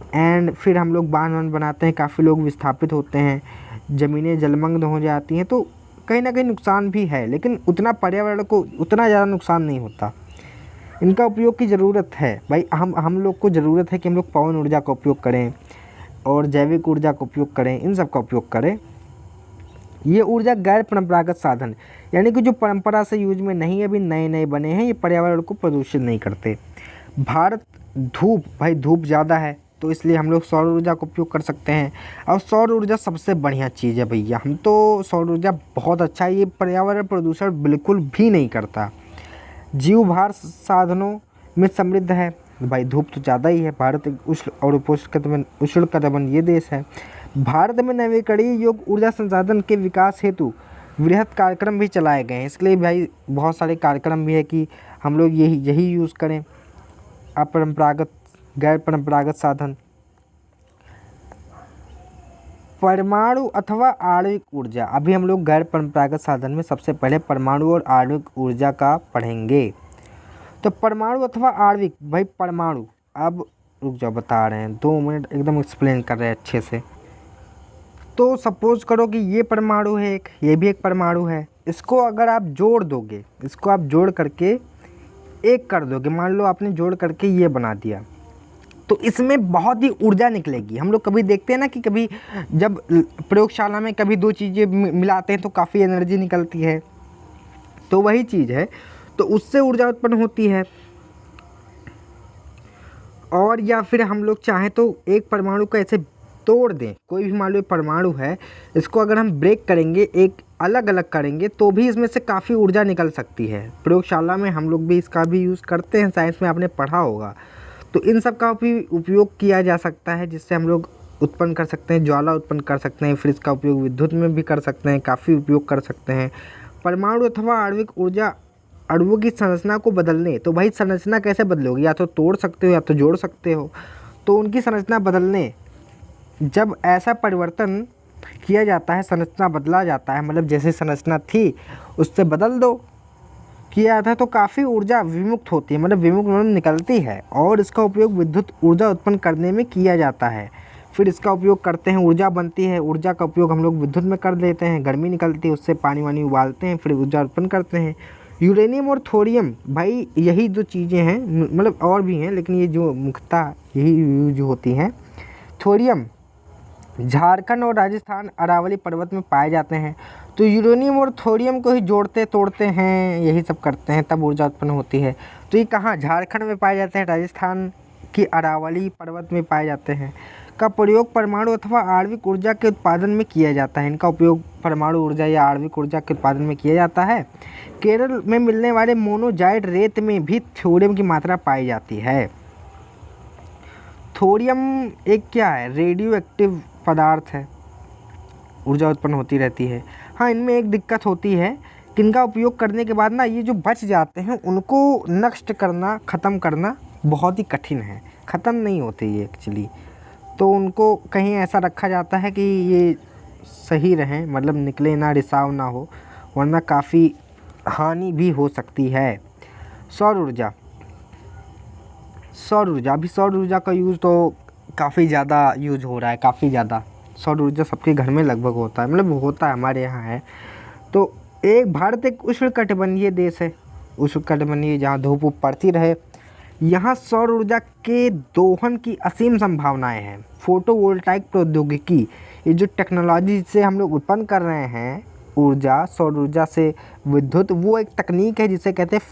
एंड फिर हम लोग बांध बनाते हैं, काफ़ी लोग विस्थापित होते हैं, ज़मीनें जलमग्न हो जाती हैं, तो कहीं ना कहीं नुकसान भी है, लेकिन उतना पर्यावरण को उतना ज़्यादा नुकसान नहीं होता। इनका उपयोग की ज़रूरत है भाई, हम लोग को ज़रूरत है कि हम लोग पवन ऊर्जा का उपयोग करें और जैविक ऊर्जा का उपयोग करें, इन सब का उपयोग करें। ये ऊर्जा गैर परंपरागत साधन, यानी कि जो परंपरा से यूज में नहीं है, अभी नए नए बने हैं, ये पर्यावरण को प्रदूषित नहीं करते। भारत भाई धूप ज़्यादा है, तो इसलिए हम लोग सौर ऊर्जा का उपयोग कर सकते हैं। और सौर ऊर्जा सबसे बढ़िया चीज़ है भैया, हम तो सौर ऊर्जा बहुत अच्छा है, ये पर्यावरण प्रदूषण बिल्कुल भी नहीं करता। जीव भार साधनों में समृद्ध है भाई, धूप तो ज़्यादा ही है। भारत एक उष्ण और उष्णकटिबंधीय देश है। भारत में नवीकरणीय योग्य ऊर्जा संसाधन के विकास हेतु वृहद कार्यक्रम भी चलाए गए हैं। इसके लिए भाई बहुत सारे कार्यक्रम भी है कि हम लोग यही यूज़ करें, अपरंपरागत गैर परंपरागत साधन। परमाणु अथवा आणविक ऊर्जा, अभी हम लोग गैर परंपरागत साधन में सबसे पहले परमाणु और आणविक ऊर्जा का पढ़ेंगे। तो परमाणु अथवा आणविक, भाई परमाणु, अब रुक जाओ बता रहे हैं, 2 मिनट एकदम एक्सप्लेन कर रहे हैं अच्छे से। तो सपोज करो कि ये परमाणु है एक, ये भी एक परमाणु है, इसको अगर आप जोड़ दोगे, इसको आप जोड़ करके एक कर दोगे, मान लो आपने जोड़ करके ये बना दिया, तो इसमें बहुत ही ऊर्जा निकलेगी। हम लोग कभी देखते हैं ना कि कभी जब प्रयोगशाला में कभी 2 चीज़ें मिलाते हैं तो काफ़ी एनर्जी निकलती है, तो वही चीज़ है, तो उससे ऊर्जा उत्पन्न होती है। और या फिर हम लोग चाहें तो एक परमाणु को ऐसे तोड़ दें, कोई भी मान लो परमाणु है, इसको अगर हम ब्रेक करेंगे, एक अलग अलग करेंगे, तो भी इसमें से काफ़ी ऊर्जा निकल सकती है। प्रयोगशाला में हम लोग भी इसका भी यूज़ करते हैं, साइंस में आपने पढ़ा होगा। तो इन सब का भी उपयोग किया जा सकता है, जिससे हम लोग उत्पन्न कर सकते हैं, ज्वाला उत्पन्न कर सकते हैं। फिर इसका उपयोग विद्युत में भी कर सकते हैं, काफ़ी उपयोग कर सकते हैं। परमाणु अथवा आणविक ऊर्जा अणुओं की संरचना को बदलने, तो भाई संरचना कैसे बदलोगे, या तो तोड़ सकते हो या तो जोड़ सकते हो। तो उनकी संरचना बदलने, जब ऐसा परिवर्तन किया जाता है, संरचना बदला जाता है, मतलब जैसे संरचना थी उससे बदल दो, किया था, तो काफ़ी ऊर्जा विमुक्त होती है, मतलब विमुक्त निकलती है, और इसका उपयोग विद्युत ऊर्जा उत्पन्न करने में किया जाता है। फिर इसका उपयोग करते हैं, ऊर्जा बनती है, ऊर्जा का उपयोग हम लोग विद्युत में कर देते हैं, गर्मी निकलती है, उससे पानी वानी उबालते हैं, फिर ऊर्जा उत्पन्न करते हैं। यूरेनियम और थोरियम, भाई यही दो चीज़ें हैं, मतलब और भी हैं, लेकिन ये जो मुख्यतः यही यूज होती हैं। थोरियम झारखंड और राजस्थान अरावली पर्वत में पाए जाते हैं। तो यूरेनियम और थोरियम को ही जोड़ते तोड़ते हैं, यही सब करते हैं, तब ऊर्जा उत्पन्न होती है। तो ये कहाँ, झारखंड में पाए जाते हैं, राजस्थान की अरावली पर्वत में पाए जाते हैं। का प्रयोग परमाणु अथवा आणविक ऊर्जा के उत्पादन में किया जाता है। इनका उपयोग परमाणु ऊर्जा या आणविक ऊर्जा के उत्पादन में किया जाता है। केरल में मिलने वाले मोनोजाइट रेत में भी थोरियम की मात्रा पाई जाती है। थोरियम एक क्या है, रेडियो एक्टिव पदार्थ है, ऊर्जा उत्पन्न होती रहती है। हाँ, इनमें एक दिक्कत होती है कि इनका उपयोग करने के बाद ना ये जो बच जाते हैं उनको नष्ट करना, ख़त्म करना बहुत ही कठिन है, ख़त्म नहीं होते ये एक्चुअली। तो उनको कहीं ऐसा रखा जाता है कि ये सही रहें, मतलब निकले ना, रिसाव ना हो, वरना काफ़ी हानि भी हो सकती है। सौर ऊर्जा, अभी सौर ऊर्जा का यूज़ तो काफ़ी ज़्यादा यूज हो रहा है, काफ़ी ज़्यादा। सौर ऊर्जा सबके घर में लगभग होता है, मतलब होता है, हमारे यहाँ है। तो भारत एक उष्णकटिबंधीय देश है, उष्णकटिबंधीय, जहाँ धूप पड़ती रहे। यहाँ सौर ऊर्जा के दोहन की असीम संभावनाएं हैं। फोटोवोल्टाइक प्रौद्योगिकी, ये जो टेक्नोलॉजी से हम लोग उत्पन्न कर रहे हैं ऊर्जा, सौर ऊर्जा से विद्युत, वो एक तकनीक है जिसे कहते हैं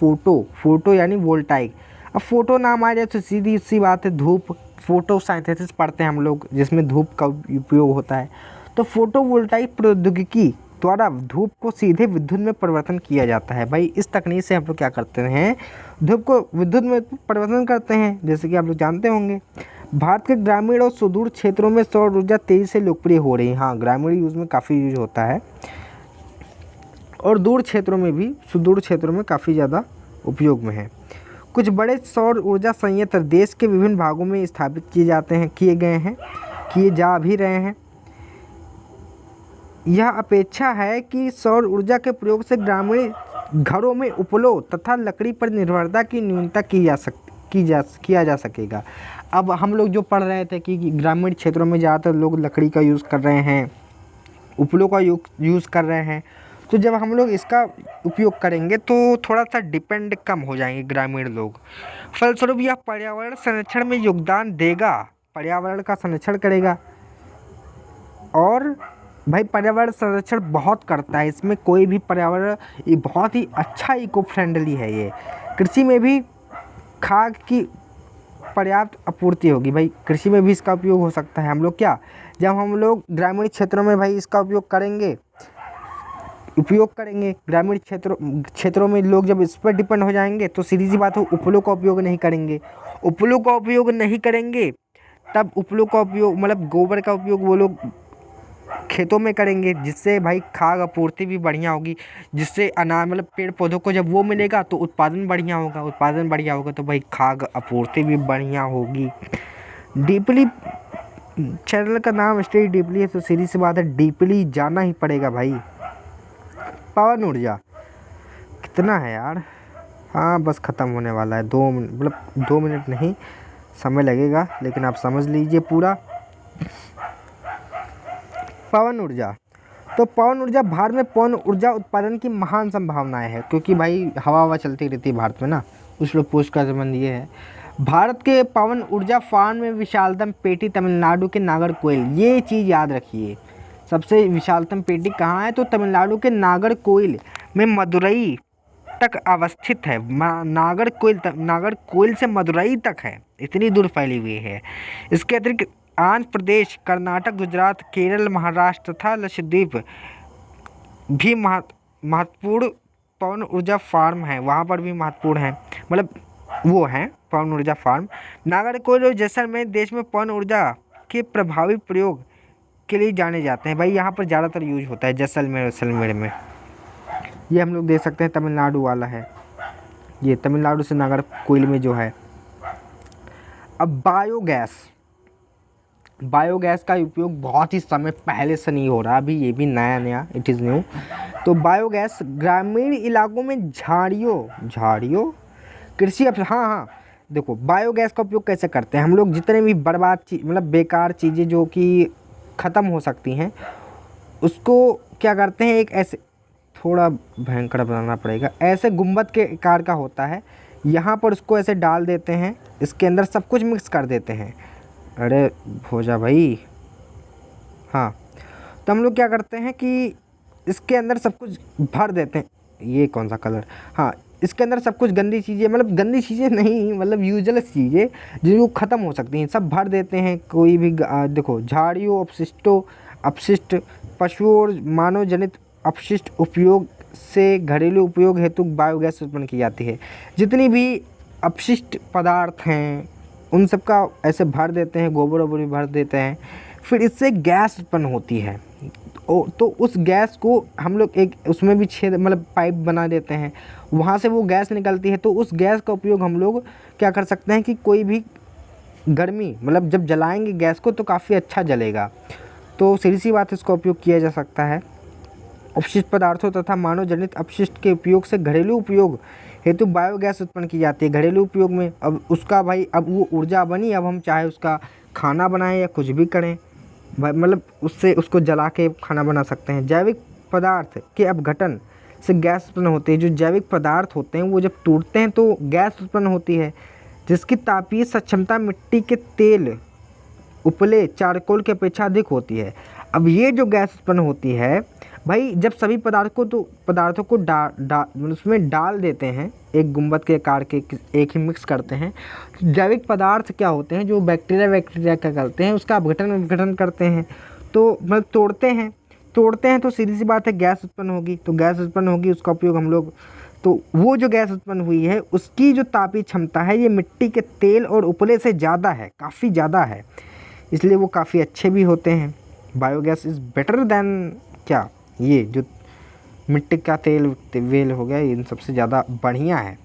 फोटो यानी वोल्टाइक। अब फोटो नाम आ जाए तो सीधी सी बात है, धूप, फोटोसिंथेसिस पढ़ते हैं हम लोग, जिसमें धूप का उपयोग होता है। तो फोटोवोल्टाइक प्रौद्योगिकी द्वारा धूप को सीधे विद्युत में परिवर्तन किया जाता है। भाई इस तकनीक से हम लोग क्या करते हैं, धूप को विद्युत में परिवर्तन करते हैं, जैसे कि आप लोग जानते होंगे। भारत के ग्रामीण और सुदूर क्षेत्रों में सौर ऊर्जा तेज़ी से लोकप्रिय हो रही है। हाँ, ग्रामीण यूज़ में काफ़ी यूज होता है, और दूर क्षेत्रों में भी, सुदूर क्षेत्रों में काफ़ी ज़्यादा उपयोग में है। कुछ बड़े सौर ऊर्जा संयंत्र देश के विभिन्न भागों में स्थापित किए गए हैं, किए जा भी रहे हैं। यह अपेक्षा है कि सौर ऊर्जा के प्रयोग से ग्रामीण घरों में उपयोग तथा लकड़ी पर निर्भरता की न्यूनता किया जा सकेगा। अब हम लोग जो पढ़ रहे थे कि ग्रामीण क्षेत्रों में ज़्यादातर लोग लकड़ी का यूज़ कर रहे हैं, उपलों का यूज़ कर रहे हैं। तो जब हम लोग इसका उपयोग करेंगे तो थोड़ा सा डिपेंड कम हो जाएंगे ग्रामीण लोग। फलस्वरूप यह पर्यावरण संरक्षण में योगदान देगा, पर्यावरण का संरक्षण करेगा। और भाई पर्यावरण संरक्षण बहुत करता है, इसमें कोई भी पर्यावरण, ये बहुत ही अच्छा इको फ्रेंडली है। ये कृषि में भी खाद की पर्याप्त आपूर्ति होगी। भाई कृषि में भी इसका उपयोग हो सकता है। हम लोग क्या, जब हम लोग ग्रामीण क्षेत्रों में भाई इसका उपयोग करेंगे ग्रामीण क्षेत्रों में लोग जब इस पर डिपेंड हो जाएंगे तो सीधी सी बात हो, उपलों का उपयोग नहीं करेंगे। उपलों का उपयोग नहीं करेंगे तब उपलों का उपयोग मतलब गोबर का उपयोग वो लोग खेतों में करेंगे, जिससे भाई खाद आपूर्ति भी बढ़िया होगी, जिससे अनाज मतलब पेड़ पौधों को जब वो मिलेगा तो उत्पादन बढ़िया होगा तो भाई खाद आपूर्ति भी बढ़िया होगी। डीपली चैनल का नाम स्टडी डीपली है, तो सीधी सी बात है डीपली जाना ही पड़ेगा भाई। पवन ऊर्जा कितना है यार, हाँ बस ख़त्म होने वाला है, 2 मिनट मतलब 2 मिनट नहीं, समय लगेगा, लेकिन आप समझ लीजिए पूरा। पवन ऊर्जा, तो पवन ऊर्जा भारत में पवन ऊर्जा उत्पादन की महान संभावनाएं है, क्योंकि भाई हवा चलती रहती है भारत में ना। कुछ लोग पूछ का संबंध ये है, भारत के पवन ऊर्जा फार्म में विशालतम पेटी तमिलनाडु के नागरकोइल, ये चीज़ याद रखिए। सबसे विशालतम पेटी कहाँ है, तो तमिलनाडु के नागरकोइल में मदुरई तक अवस्थित है। नागरकोइल से मदुरई तक है, इतनी दूर फैली हुई है। इसके अतिरिक्त आंध्र प्रदेश, कर्नाटक, गुजरात, केरल, महाराष्ट्र तथा लक्षद्वीप भी महत्वपूर्ण पवन ऊर्जा फार्म है, वहाँ पर भी महत्वपूर्ण है, मतलब वो हैं पवन ऊर्जा फार्म। नागरकोइल और जैसलमेर देश में पवन ऊर्जा के प्रभावी प्रयोग के लिए जाने जाते हैं। भाई यहाँ पर ज़्यादातर यूज होता है जैसलमेर में। ये हम लोग देख सकते हैं तमिलनाडु वाला है, ये तमिलनाडु से नागरकोइल में जो है। अब बायोगैस का उपयोग बहुत ही समय पहले से नहीं हो रहा, अभी ये भी नया इट इज़ न्यू। तो बायोगैस ग्रामीण इलाकों में झाड़ियों कृषि हाँ देखो बायोगैस का उपयोग कैसे करते हैं हम लोग, जितने भी बर्बाद मतलब बेकार चीज़ें जो कि ख़त्म हो सकती हैं उसको क्या करते हैं, एक ऐसे थोड़ा भयंकर बनाना पड़ेगा, ऐसे गुंबद के आकार का होता है, यहाँ पर उसको ऐसे डाल देते हैं, इसके अंदर सब कुछ मिक्स कर देते हैं। अरे हो जा भाई, हाँ तो हम लोग क्या करते हैं कि इसके अंदर सब कुछ भर देते हैं। ये कौन सा कलर, हाँ इसके अंदर सब कुछ गंदी चीज़ें, मतलब गंदी चीज़ें नहीं, मतलब यूजलेस चीज़ें जो ख़त्म हो सकती हैं सब भर देते हैं। कोई भी देखो झाड़ियों अपशिष्ट पशुओं और मानव जनित अपशिष्ट उपयोग से घरेलू उपयोग हेतु बायोगैस उत्पन्न की जाती है। जितनी भी अपशिष्ट पदार्थ हैं उन सब का ऐसे भर देते हैं, गोबर भी भर देते हैं, फिर इससे गैस उत्पन्न होती है। तो उस गैस को हम लोग एक उसमें भी छेद मतलब पाइप बना देते हैं, वहाँ से वो गैस निकलती है। तो उस गैस का उपयोग हम लोग क्या कर सकते हैं कि कोई भी गर्मी मतलब जब जलाएंगे गैस को तो काफ़ी अच्छा जलेगा। तो सीधी सी बात, इसका उपयोग किया जा सकता है। अपशिष्ट पदार्थों तथा मानव जनित अपशिष्ट के उपयोग से घरेलू उपयोग हेतु बायोगैस उत्पन्न की जाती है। घरेलू उपयोग में अब उसका भाई अब वो ऊर्जा बनी, अब हम चाहे उसका खाना बनाएं या कुछ भी करें, मतलब उससे उसको जला के खाना बना सकते हैं। जैविक पदार्थ के अपघटन से गैस उत्पन्न होती है। जो जैविक पदार्थ होते हैं वो जब टूटते हैं तो गैस उत्पन्न होती है, जिसकी तापीय सक्षमता मिट्टी के तेल उपले चारकोल की अपेक्षा अधिक होती है। अब ये जो गैस उत्पन्न होती है भाई, जब सभी पदार्थों को उसमें डाल देते हैं, एक गुंबद के आकार के एक ही मिक्स करते हैं, जैविक पदार्थ क्या होते हैं जो बैक्टीरिया क्या करते हैं, उसका अपघटन करते हैं। तो मतलब तोड़ते हैं तो सीधी सी बात है गैस उत्पन्न होगी। तो गैस उत्पन्न होगी, उसका उपयोग हम लोग, तो वो जो गैस उत्पन्न हुई है उसकी जो तापीय क्षमता है ये मिट्टी के तेल और उपले से ज़्यादा है, काफ़ी ज़्यादा है, इसलिए वो काफ़ी अच्छे भी होते हैं। बायोगैस इज़ बेटर दैन क्या, ये जो मिट्टी का तेल हो गया, इन सबसे ज़्यादा बढ़िया है।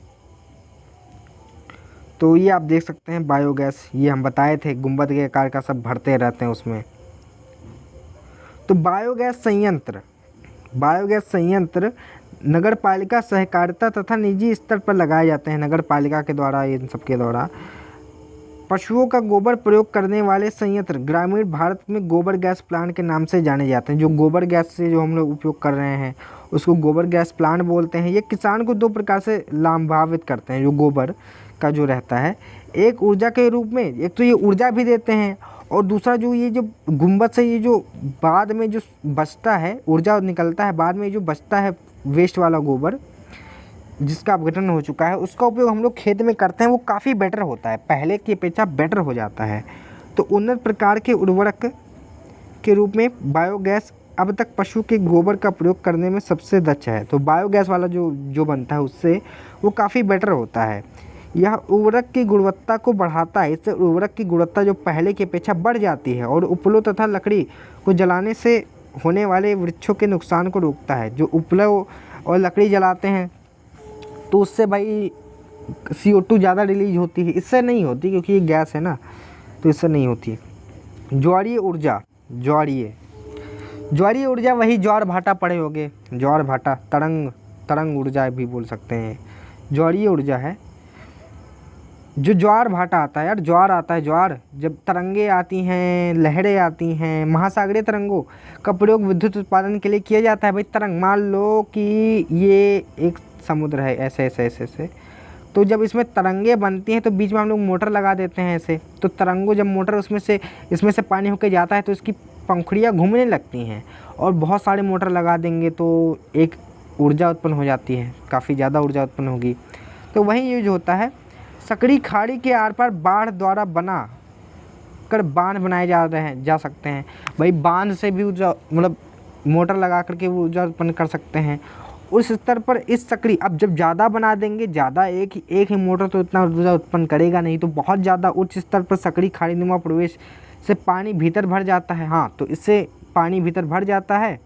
तो ये आप देख सकते हैं बायोगैस, ये हम बताए थे गुंबद के आकार का सब भरते रहते हैं उसमें। तो बायोगैस संयंत्र नगर पालिका सहकारिता तथा निजी स्तर पर लगाए जाते हैं, नगर पालिका के द्वारा, इन सब के द्वारा। पशुओं का गोबर प्रयोग करने वाले संयंत्र ग्रामीण भारत में गोबर गैस प्लांट के नाम से जाने जाते हैं। जो गोबर गैस से जो हम लोग उपयोग कर रहे हैं उसको गोबर गैस प्लांट बोलते हैं। ये किसान को दो प्रकार से लाभान्वित करते हैं। जो गोबर का जो रहता है, एक ऊर्जा के रूप में, एक तो ये ऊर्जा भी देते हैं, और दूसरा जो ये जो गुम्बद से ये जो बाद में जो बचता है, ऊर्जा निकलता है, बाद में जो बचता है वेस्ट वाला गोबर जिसका अपघटन हो चुका है, उसका उपयोग हम लोग खेत में करते हैं। वो काफ़ी बेटर होता है, पहले की अपेक्षा बेटर हो जाता है। तो उन्नत प्रकार के उर्वरक के रूप में बायोगैस अब तक पशु के गोबर का प्रयोग करने में सबसे दक्ष है। तो बायोगैस वाला जो बनता है उससे वो काफ़ी बेटर होता है। यह उर्वरक की गुणवत्ता को बढ़ाता है। इससे उर्वरक की गुणवत्ता जो पहले की अपेक्षा बढ़ जाती है, और उपलो तथा लकड़ी को जलाने से होने वाले वृक्षों के नुकसान को रोकता है। जो उपलो और लकड़ी जलाते हैं तो उससे भाई CO2 ज़्यादा रिलीज होती है, इससे नहीं होती क्योंकि ये गैस है ना, तो इससे नहीं होती है। ज्वारीय ऊर्जा, ज्वारीय ऊर्जा वही ज्वार भाटा पड़े होंगे, ज्वार भाटा, तरंग ऊर्जा भी बोल सकते हैं। ज्वारीय ऊर्जा है जो ज्वार भाटा आता है यार, ज्वार आता है, ज्वार जब तरंगे आती हैं, लहरें आती हैं, महासागरीय तरंगों का प्रयोग विद्युत उत्पादन के लिए किया जाता है। भाई तरंग, मान लो कि ये एक समुद्र है, ऐसे, तो जब इसमें तरंगे बनती हैं तो बीच में हम लोग मोटर लगा देते हैं ऐसे, तो तरंगों जब मोटर इसमें से पानी होकर जाता है तो इसकी पंखुड़ियाँ घूमने लगती हैं, और बहुत सारे मोटर लगा देंगे तो एक ऊर्जा उत्पन्न हो जाती है, काफ़ी ज़्यादा ऊर्जा उत्पन्न होगी। तो वही यूज होता है। सकड़ी खाड़ी के आर पार बाढ़ द्वारा बना कर बांध बनाए जा सकते हैं। भाई बांध से भी ऊर्जा, मतलब मोटर लगा करके वो ऊर्जा उत्पन्न कर सकते हैं। उस स्तर पर इस सकड़ी, अब जब ज़्यादा बना देंगे, ज़्यादा एक ही मोटर तो इतना ऊर्जा उत्पन्न करेगा नहीं, तो बहुत ज़्यादा उच्च स्तर पर सकड़ी खाड़ी नुमा प्रवेश से पानी भीतर भर जाता है। हाँ, तो इससे पानी भीतर भर जाता है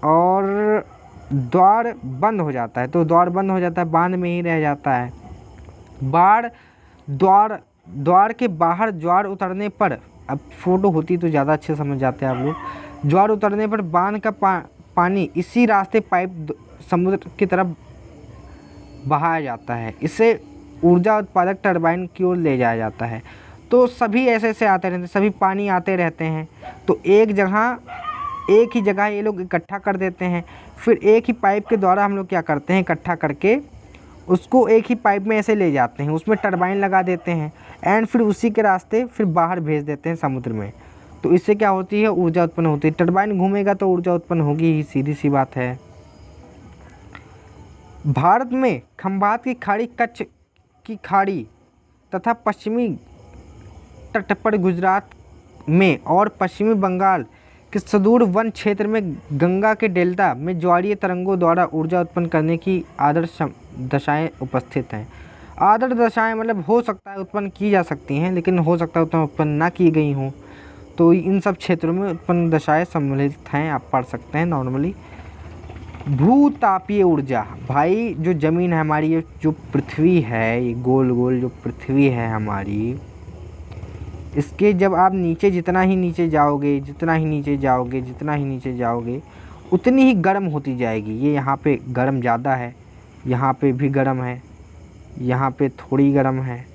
और द्वार बंद हो जाता है। तो द्वार बंद हो जाता है, बांध में ही रह जाता है। द्वार के बाहर ज्वार उतरने पर, अब फोटो होती तो ज़्यादा अच्छे समझ जाते हैं आप लोग। ज्वार उतरने पर बांध का पानी इसी रास्ते पाइप समुद्र की तरफ बहाया जाता है। इससे ऊर्जा उत्पादक टरबाइन की ओर ले जाया जाता है। तो सभी ऐसे आते रहते हैं, सभी पानी आते रहते हैं, तो एक ही जगह ये लोग इकट्ठा कर देते हैं। फिर एक ही पाइप के द्वारा हम लोग क्या करते हैं, इकट्ठा करके उसको एक ही पाइप में ऐसे ले जाते हैं, उसमें टरबाइन लगा देते हैं, एंड फिर उसी के रास्ते फिर बाहर भेज देते हैं समुद्र में। तो इससे क्या होती है, ऊर्जा उत्पन्न होती है। टरबाइन घूमेगा तो ऊर्जा उत्पन्न होगी ही, सीधी सी बात है। भारत में खंभात की खाड़ी, कच्छ की खाड़ी तथा पश्चिमी तट पर गुजरात में और पश्चिमी बंगाल के सुदूर वन क्षेत्र में गंगा के डेल्टा में ज्वारीय तरंगों द्वारा ऊर्जा उत्पन्न करने की आदर्श दशाएं उपस्थित हैं। आदर्श दशाएं मतलब हो सकता है उत्पन्न की जा सकती हैं, लेकिन हो सकता है उतना उत्पन्न ना की गई हों। तो इन सब क्षेत्रों में उत्पन्न दशाएं सम्मिलित हैं, आप पढ़ सकते हैं नॉर्मली। भूतापीय ऊर्जा, भाई जो ज़मीन है हमारी, ये जो पृथ्वी है, ये गोल गोल जो पृथ्वी है हमारी, इसके जब आप नीचे जितना ही नीचे जाओगे उतनी ही गर्म होती जाएगी। ये यहाँ पे गर्म ज़्यादा है, यहाँ पे भी गर्म है, यहाँ पे थोड़ी गर्म है,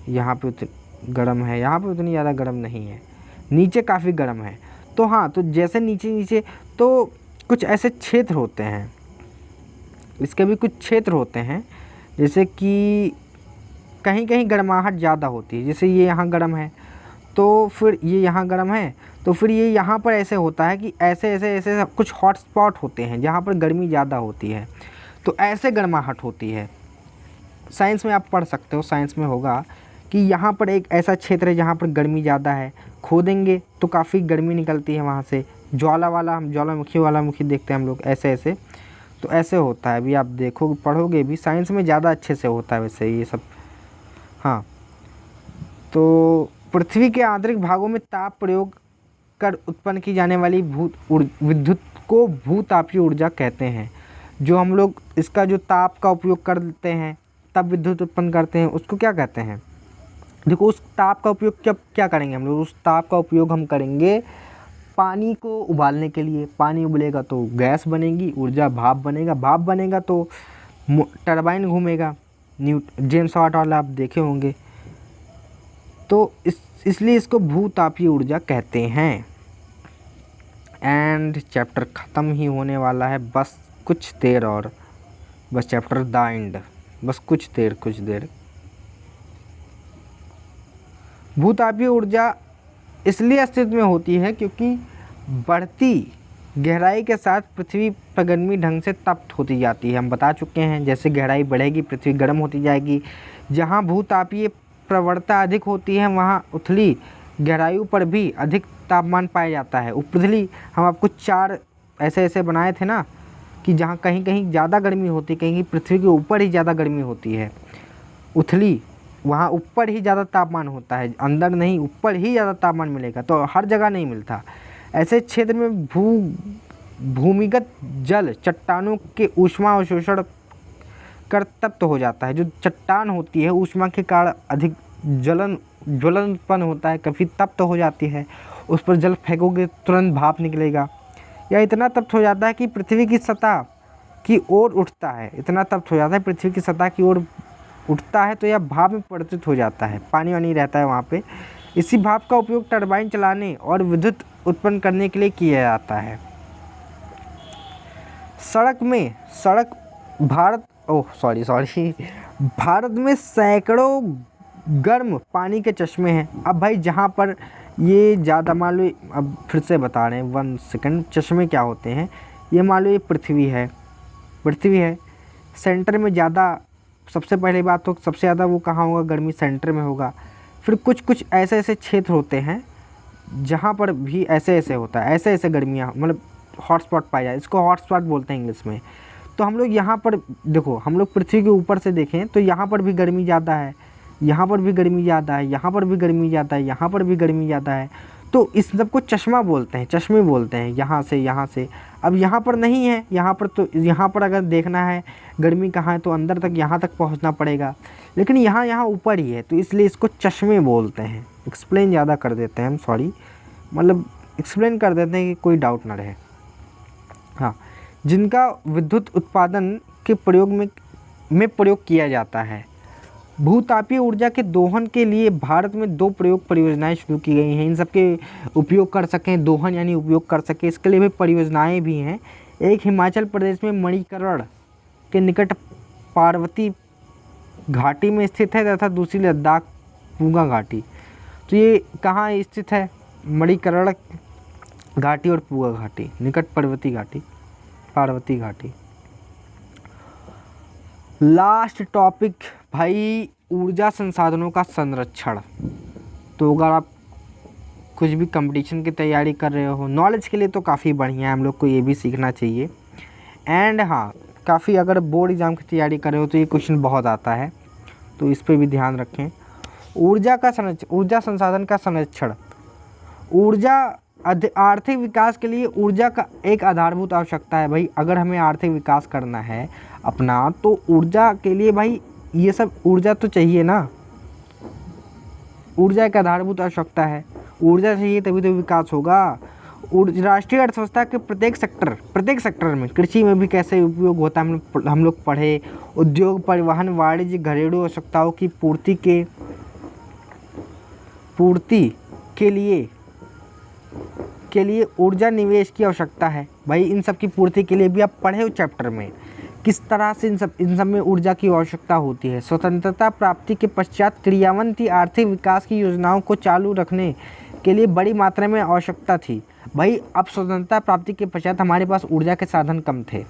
यहाँ पे गर्म है, यहाँ पे उतनी ज़्यादा गर्म नहीं है, नीचे काफ़ी गर्म है। तो हाँ, तो जैसे नीचे तो कुछ ऐसे क्षेत्र होते हैं, इसके भी कुछ क्षेत्र होते हैं, जैसे कि कहीं कहीं गर्माहट ज़्यादा होती है। जैसे ये यहाँ गर्म है तो फिर ये यहाँ गर्म है, तो फिर ये यहाँ पर ऐसे होता है कि ऐसे कुछ हॉट स्पॉट होते हैं जहाँ पर गर्मी ज़्यादा होती है, तो ऐसे गर्माहट होती है। साइंस में आप पढ़ सकते हो, साइंस में होगा कि यहाँ पर एक ऐसा क्षेत्र है जहाँ पर गर्मी ज़्यादा है, खोदेंगे तो काफ़ी गर्मी निकलती है वहाँ से। ज्वालामुखी देखते हैं हम लोग, ऐसे तो ऐसे होता है। अभी आप देखोगे, पढ़ोगे भी, साइंस में ज़्यादा अच्छे से होता है वैसे ये सब। हाँ, तो पृथ्वी के आंतरिक भागों में ताप प्रयोग कर उत्पन्न की जाने वाली विद्युत को भूतापीय ऊर्जा कहते हैं। जो हम लोग इसका जो ताप का उपयोग करते हैं तब विद्युत उत्पन्न करते हैं, उसको क्या कहते हैं। देखो, उस ताप का उपयोग क्या करेंगे हम लोग, उस ताप का उपयोग हम करेंगे पानी को उबालने के लिए। पानी उबलेगा तो गैस बनेगी, ऊर्जा भाप बनेगा तो टरबाइन घूमेगा। जेम्स वाट वाला आप देखे होंगे, तो इसलिए इसको भूतापीय ऊर्जा कहते हैं। एंड चैप्टर ख़त्म ही होने वाला है, बस कुछ देर और, बस चैप्टर द एंड, बस कुछ देर। भूतापीय ऊर्जा इसलिए अस्तित्व में होती है क्योंकि बढ़ती गहराई के साथ पृथ्वी प्रगर्मी ढंग से तप्त होती जाती है। हम बता चुके हैं, जैसे गहराई बढ़ेगी पृथ्वी गर्म होती जाएगी। जहाँ भूतापीय प्रवणता अधिक होती है वहाँ उथली गहराइयों पर भी अधिक तापमान पाया जाता है। उपरितली हम आपको 4 ऐसे बनाए थे ना, कि जहाँ कहीं कहीं ज़्यादा गर्मी होती है, कहीं पृथ्वी के ऊपर ही ज़्यादा गर्मी होती है। उथली वहाँ ऊपर ही ज़्यादा तापमान होता है, अंदर नहीं, ऊपर ही ज़्यादा तापमान मिलेगा, तो हर जगह नहीं मिलता। ऐसे क्षेत्र में भूमिगत जल चट्टानों के ऊष्मा अवशोषण कर तप्त हो जाता है। जो चट्टान होती है ऊष्मा के कारण अधिक ज्वलन उत्पन्न होता है, कभी तप्त हो जाती है, उस पर जल फेंकोगे तुरंत भाप निकलेगा, या इतना तप्त हो जाता है कि पृथ्वी की सतह की ओर उठता है। इतना तप्त हो जाता है पृथ्वी की सतह की ओर उठता है, तो यह भाप में परिवर्तित हो जाता है, पानी वानी रहता है वहाँ पे। इसी भाप का उपयोग टरबाइन चलाने और विद्युत उत्पन्न करने के लिए किया जाता है। भारत में सैकड़ों गर्म पानी के चश्मे हैं। अब भाई जहाँ पर ये ज़्यादा, मान लो, अब फिर से बता रहे हैं 1 सेकंड, चश्मे क्या होते हैं। ये मान लो ये पृथ्वी है, सेंटर में ज़्यादा, सबसे पहले बात तो सबसे ज़्यादा वो कहाँ होगा, गर्मी सेंटर में होगा। फिर कुछ ऐसे क्षेत्र होते हैं जहाँ पर भी ऐसे होता है, ऐसे गर्मियाँ, मतलब हॉटस्पॉट पाया जाए, इसको हॉटस्पॉट बोलते हैं इंग्लिश में। तो हम लोग यहाँ पर देखो, हम लोग पृथ्वी के ऊपर से देखें तो यहाँ पर भी गर्मी ज़्यादा है, यहाँ पर भी गर्मी ज़्यादा है, यहाँ पर भी गर्मी ज़्यादा है, यहाँ पर भी गर्मी ज़्यादा है। तो इस सब को चश्मे बोलते हैं, यहाँ से। अब यहाँ पर नहीं है, तो यहाँ पर अगर देखना है गर्मी कहाँ है तो अंदर तक, यहाँ तक पहुँचना पड़ेगा, लेकिन यहाँ ऊपर ही है, तो इसलिए इसको चश्मे बोलते हैं। एक्सप्लेन ज़्यादा कर देते हैं हम, सॉरी, मतलब एक्सप्लेन कर देते हैं कि कोई डाउट ना रहे। हाँ, जिनका विद्युत उत्पादन के प्रयोग में प्रयोग किया जाता है। भूतापीय ऊर्जा के दोहन के लिए भारत में 2 प्रयोग परियोजनाएं शुरू की गई हैं। इन सब के उपयोग कर सकें, दोहन यानी उपयोग कर सकें, इसके लिए भी परियोजनाएं भी हैं। एक हिमाचल प्रदेश में मणिकर्ण के निकट पार्वती घाटी में स्थित है तथा दूसरी लद्दाख पूंगा घाटी। तो ये कहाँ स्थित है, मणिकर्ण घाटी और पूंगा घाटी, निकट पार्वती घाटी। लास्ट टॉपिक भाई, ऊर्जा संसाधनों का संरक्षण। तो अगर आप कुछ भी कंपटीशन की तैयारी कर रहे हो, नॉलेज के लिए तो काफ़ी बढ़िया है, हम लोग को ये भी सीखना चाहिए। एंड हाँ, काफ़ी अगर बोर्ड एग्ज़ाम की तैयारी कर रहे हो तो ये क्वेश्चन बहुत आता है, तो इस पर भी ध्यान रखें। ऊर्जा संसाधन का संरक्षण। आर्थिक विकास के लिए ऊर्जा का एक आधारभूत आवश्यकता है भाई। अगर हमें आर्थिक विकास करना है अपना, तो ऊर्जा के लिए भाई ये सब ऊर्जा तो चाहिए ना, ऊर्जा एक आधारभूत आवश्यकता है, ऊर्जा चाहिए तभी तो विकास होगा। राष्ट्रीय अर्थव्यवस्था के प्रत्येक सेक्टर में, कृषि में भी कैसे उपयोग होता है हम लोग पढ़े। उद्योग, परिवहन, वाणिज्य, घरेलू आवश्यकताओं की पूर्ति के लिए ऊर्जा निवेश की आवश्यकता है भाई। इन सब की पूर्ति के लिए भी आप पढ़े हो चैप्टर में, किस तरह से इन सब में ऊर्जा की आवश्यकता होती है। स्वतंत्रता प्राप्ति के पश्चात क्रियान्वित आर्थिक विकास की योजनाओं को चालू रखने के लिए बड़ी मात्रा में आवश्यकता थी भाई। अब स्वतंत्रता प्राप्ति के पश्चात हमारे पास ऊर्जा के साधन कम थे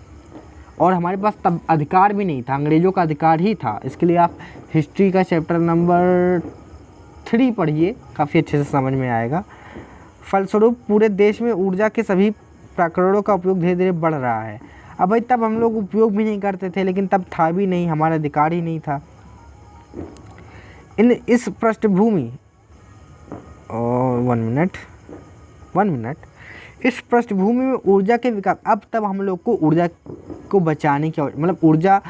और हमारे पास तब अधिकार भी नहीं था, अंग्रेज़ों का अधिकार ही था। इसके लिए आप हिस्ट्री का चैप्टर नंबर 3 पढ़िए, काफ़ी अच्छे से समझ में आएगा। फलस्वरूप पूरे देश में ऊर्जा के सभी प्रकरणों का उपयोग धीरे धीरे बढ़ रहा है। अब भाई तब हम लोग उपयोग भी नहीं करते थे, लेकिन तब था भी नहीं, हमारा अधिकार ही नहीं था। इस पृष्ठभूमि 1 मिनट, इस पृष्ठभूमि में ऊर्जा के विकास, अब तब हम लोग को ऊर्जा को बचाने की, मतलब ऊर्जा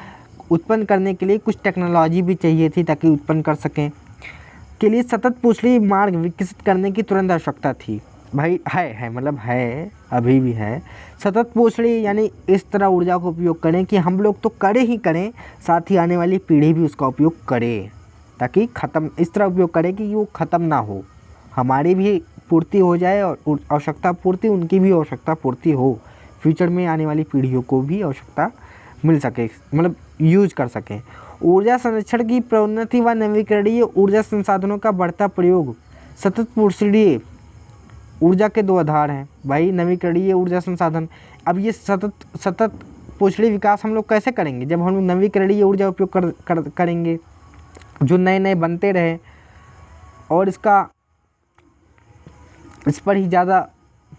उत्पन्न करने के लिए कुछ टेक्नोलॉजी भी चाहिए थी ताकि उत्पन्न कर सकें, के लिए सतत पूछड़ी मार्ग विकसित करने की तुरंत आवश्यकता थी भाई। है अभी भी है सतत पूछड़ी, यानी इस तरह ऊर्जा का उपयोग करें कि हम लोग तो करें ही करें, साथ ही आने वाली पीढ़ी भी उसका उपयोग करे। ताकि ख़त्म इस तरह उपयोग करें कि वो ख़त्म ना हो, हमारी भी पूर्ति हो जाए और आवश्यकता पूर्ति, उनकी भी आवश्यकता पूर्ति हो, फ्यूचर में आने वाली पीढ़ियों को भी आवश्यकता मिल सके, मतलब यूज कर सकें। ऊर्जा संरक्षण की प्रोन्नति व नवीकरणीय ऊर्जा संसाधनों का बढ़ता प्रयोग। सतत पोषणीय ऊर्जा के दो आधार हैं भाई, नवीकरणीय ऊर्जा संसाधन। अब ये सतत पोषणीय विकास हम लोग कैसे करेंगे, जब हम लोग नवीकरणीय ऊर्जा उपयोग करेंगे, जो नए नए बनते रहे और इस पर ही ज़्यादा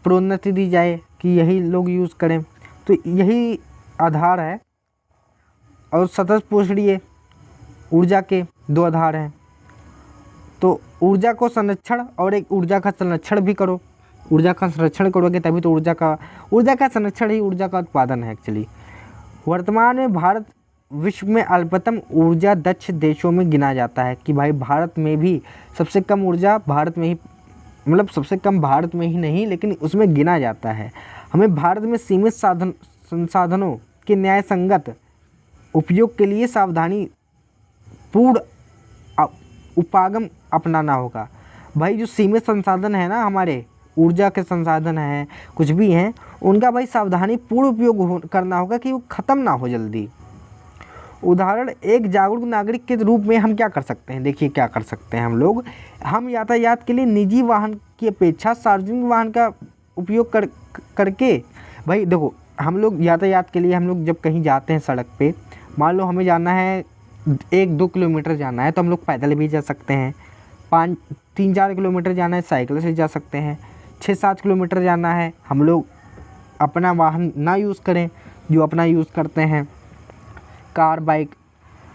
प्रोन्नति दी जाए कि यही लोग यूज़ करें, तो यही आधार है। और सतत पोषणीय ऊर्जा के दो आधार हैं, तो ऊर्जा को संरक्षण और एक ऊर्जा का संरक्षण भी करो। ऊर्जा का संरक्षण करोगे तभी तो ऊर्जा का संरक्षण ही ऊर्जा का उत्पादन है एक्चुअली। वर्तमान में भारत विश्व में अल्पतम ऊर्जा दक्ष देशों में गिना जाता है कि भाई भारत में भी सबसे कम ऊर्जा भारत में ही, मतलब सबसे कम भारत में ही नहीं लेकिन उसमें गिना जाता है। हमें भारत में सीमित संसाधनों के न्याय संगत उपयोग के लिए सावधानी पूर्ण उपागम अपनाना होगा। भाई जो सीमित संसाधन है ना, हमारे ऊर्जा के संसाधन हैं, कुछ भी हैं, उनका भाई सावधानी पूर्ण उपयोग करना होगा कि वो ख़त्म ना हो जल्दी। उदाहरण, एक जागरूक नागरिक के रूप में हम क्या कर सकते हैं, देखिए क्या कर सकते हैं हम यातायात के लिए निजी वाहन की अपेक्षा सार्वजनिक वाहन का उपयोग करके भाई देखो, हम लोग यातायात के लिए हम लोग जब कहीं जाते हैं सड़क पे, मान लो हमें जाना है 1-2 किलोमीटर जाना है तो हम लोग पैदल भी जा सकते हैं, 3-4 किलोमीटर जाना है साइकिल से जा सकते हैं, 6-7 किलोमीटर जाना है हम लोग अपना वाहन ना यूज़ करें, जो अपना यूज़ करते हैं कार बाइक,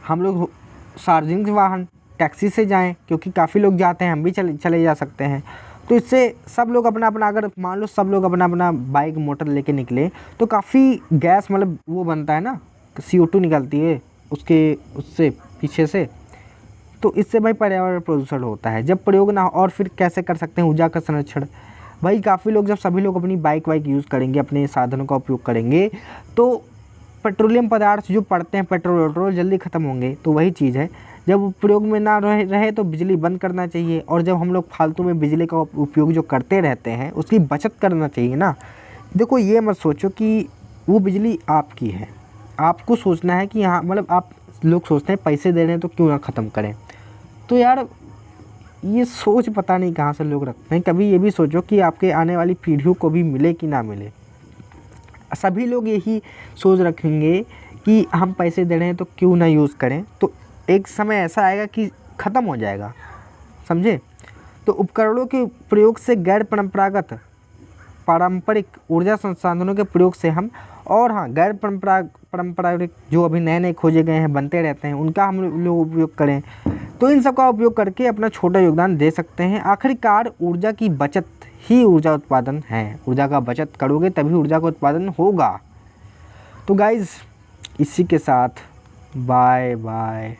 हम लोग सार्वजनिक वाहन टैक्सी से जाएं, क्योंकि काफ़ी लोग जाते हैं, हम भी चले जा सकते हैं। तो इससे सब लोग अपना अगर मान लो सब लोग अपना बाइक मोटर लेके निकले तो काफ़ी गैस, मतलब वो बनता है ना, CO2 निकलती है उससे पीछे से, तो इससे भाई पर्यावरण प्रदूषण होता है जब प्रयोग ना हो। और फिर कैसे कर सकते हैं ऊर्जा का संरक्षण, भाई काफ़ी लोग जब सभी लोग अपनी बाइक यूज़ करेंगे, अपने साधनों का उपयोग करेंगे, तो पेट्रोलियम पदार्थ जो पड़ते हैं, पेट्रोल जल्दी ख़त्म होंगे। तो वही चीज़ है, जब प्रयोग में ना रहे तो बिजली बंद करना चाहिए, और जब हम लोग फालतू में बिजली का उपयोग जो करते रहते हैं उसकी बचत करना चाहिए ना। देखो ये मत सोचो कि वो बिजली आपकी है, आपको सोचना है कि हाँ, मतलब आप लोग सोचते हैं पैसे दे रहे हैं तो क्यों ना ख़त्म करें। तो यार ये सोच पता नहीं कहाँ से लोग रखते हैं। कभी ये भी सोचो कि आपके आने वाली पीढ़ियों को भी मिले कि ना मिले। सभी लोग यही सोच रखेंगे कि हम पैसे दे रहे हैं तो क्यों ना यूज़ करें, तो एक समय ऐसा आएगा कि ख़त्म हो जाएगा, समझे। तो उपकरणों के प्रयोग से गैर पारंपरिक ऊर्जा संसाधनों के प्रयोग से हम, और हाँ गैर पारंपरिक जो अभी नए नए खोजे गए हैं, बनते रहते हैं, उनका हम लोग उपयोग करें, तो इन सब का उपयोग करके अपना छोटा योगदान दे सकते हैं। आखिरकार ऊर्जा की बचत ही ऊर्जा उत्पादन है। ऊर्जा का बचत करोगे तभी ऊर्जा का उत्पादन होगा। तो गाइज़ इसी के साथ बाय बाय,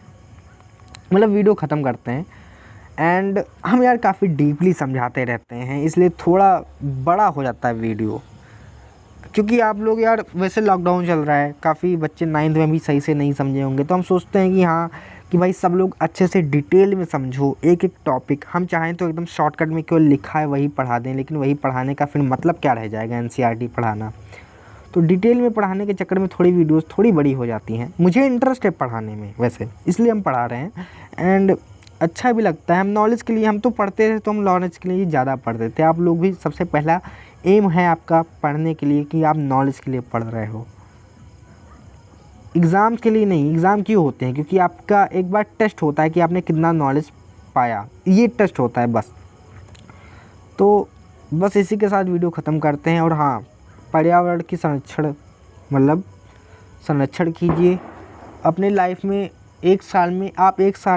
मतलब वीडियो ख़त्म करते हैं। एंड हम यार काफ़ी डीपली समझाते रहते हैं, इसलिए थोड़ा बड़ा हो जाता है वीडियो, क्योंकि आप लोग यार वैसे लॉकडाउन चल रहा है, काफ़ी बच्चे 9th में भी सही से नहीं समझे होंगे, तो हम सोचते हैं कि हाँ कि भाई सब लोग अच्छे से डिटेल में समझो एक एक टॉपिक। हम चाहें तो एकदम शॉर्टकट में केवल लिखा है वही पढ़ा दें, लेकिन वही पढ़ाने का फिर मतलब क्या रह जाएगा, NCERT पढ़ाना। तो डिटेल में पढ़ाने के चक्कर में थोड़ी वीडियोस थोड़ी बड़ी हो जाती हैं। मुझे इंटरेस्ट है पढ़ाने में वैसे, इसलिए हम पढ़ा रहे हैं, एंड अच्छा भी लगता है। हम नॉलेज के लिए, हम तो पढ़ते थे तो हम नॉलेज के लिए ज़्यादा पढ़ते थे। आप लोग भी सबसे पहला एम है आपका पढ़ने के लिए कि आप नॉलेज के लिए पढ़ रहे हो, एग्ज़ाम के लिए नहीं। एग्ज़ाम क्यों होते हैं, क्योंकि आपका एक बार टेस्ट होता है कि आपने कितना नॉलेज पाया, ये टेस्ट होता है बस। तो बस इसी के साथ वीडियो ख़त्म करते हैं। और हाँ, पर्यावरण की संरक्षण कीजिए अपने लाइफ में। एक साल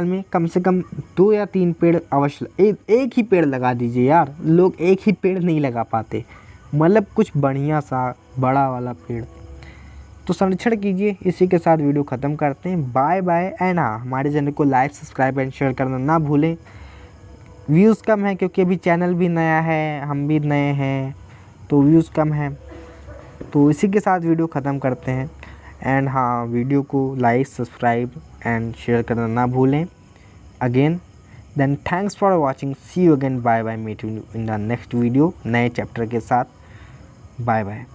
में कम से कम 2 या 3 पेड़ अवश्य, एक ही पेड़ लगा दीजिए यार। लोग एक ही पेड़ नहीं लगा पाते, मतलब कुछ बढ़िया सा बड़ा वाला पेड़। तो संरक्षण कीजिए। इसी के साथ वीडियो ख़त्म करते हैं। Bye bye. एंड हाँ, हमारे चैनल को लाइक, सब्सक्राइब एंड शेयर करना ना भूलें। व्यूज़ कम है क्योंकि अभी चैनल भी नया है, हम भी नए हैं, तो व्यूज़ कम है। तो इसी के साथ वीडियो ख़त्म करते हैं। एंड हाँ, वीडियो को लाइक, सब्सक्राइब एंड शेयर करना ना भूलें। Again. Then thanks for watching, see you again, bye bye, meet you in the next video नए चैप्टर के साथ। Bye bye.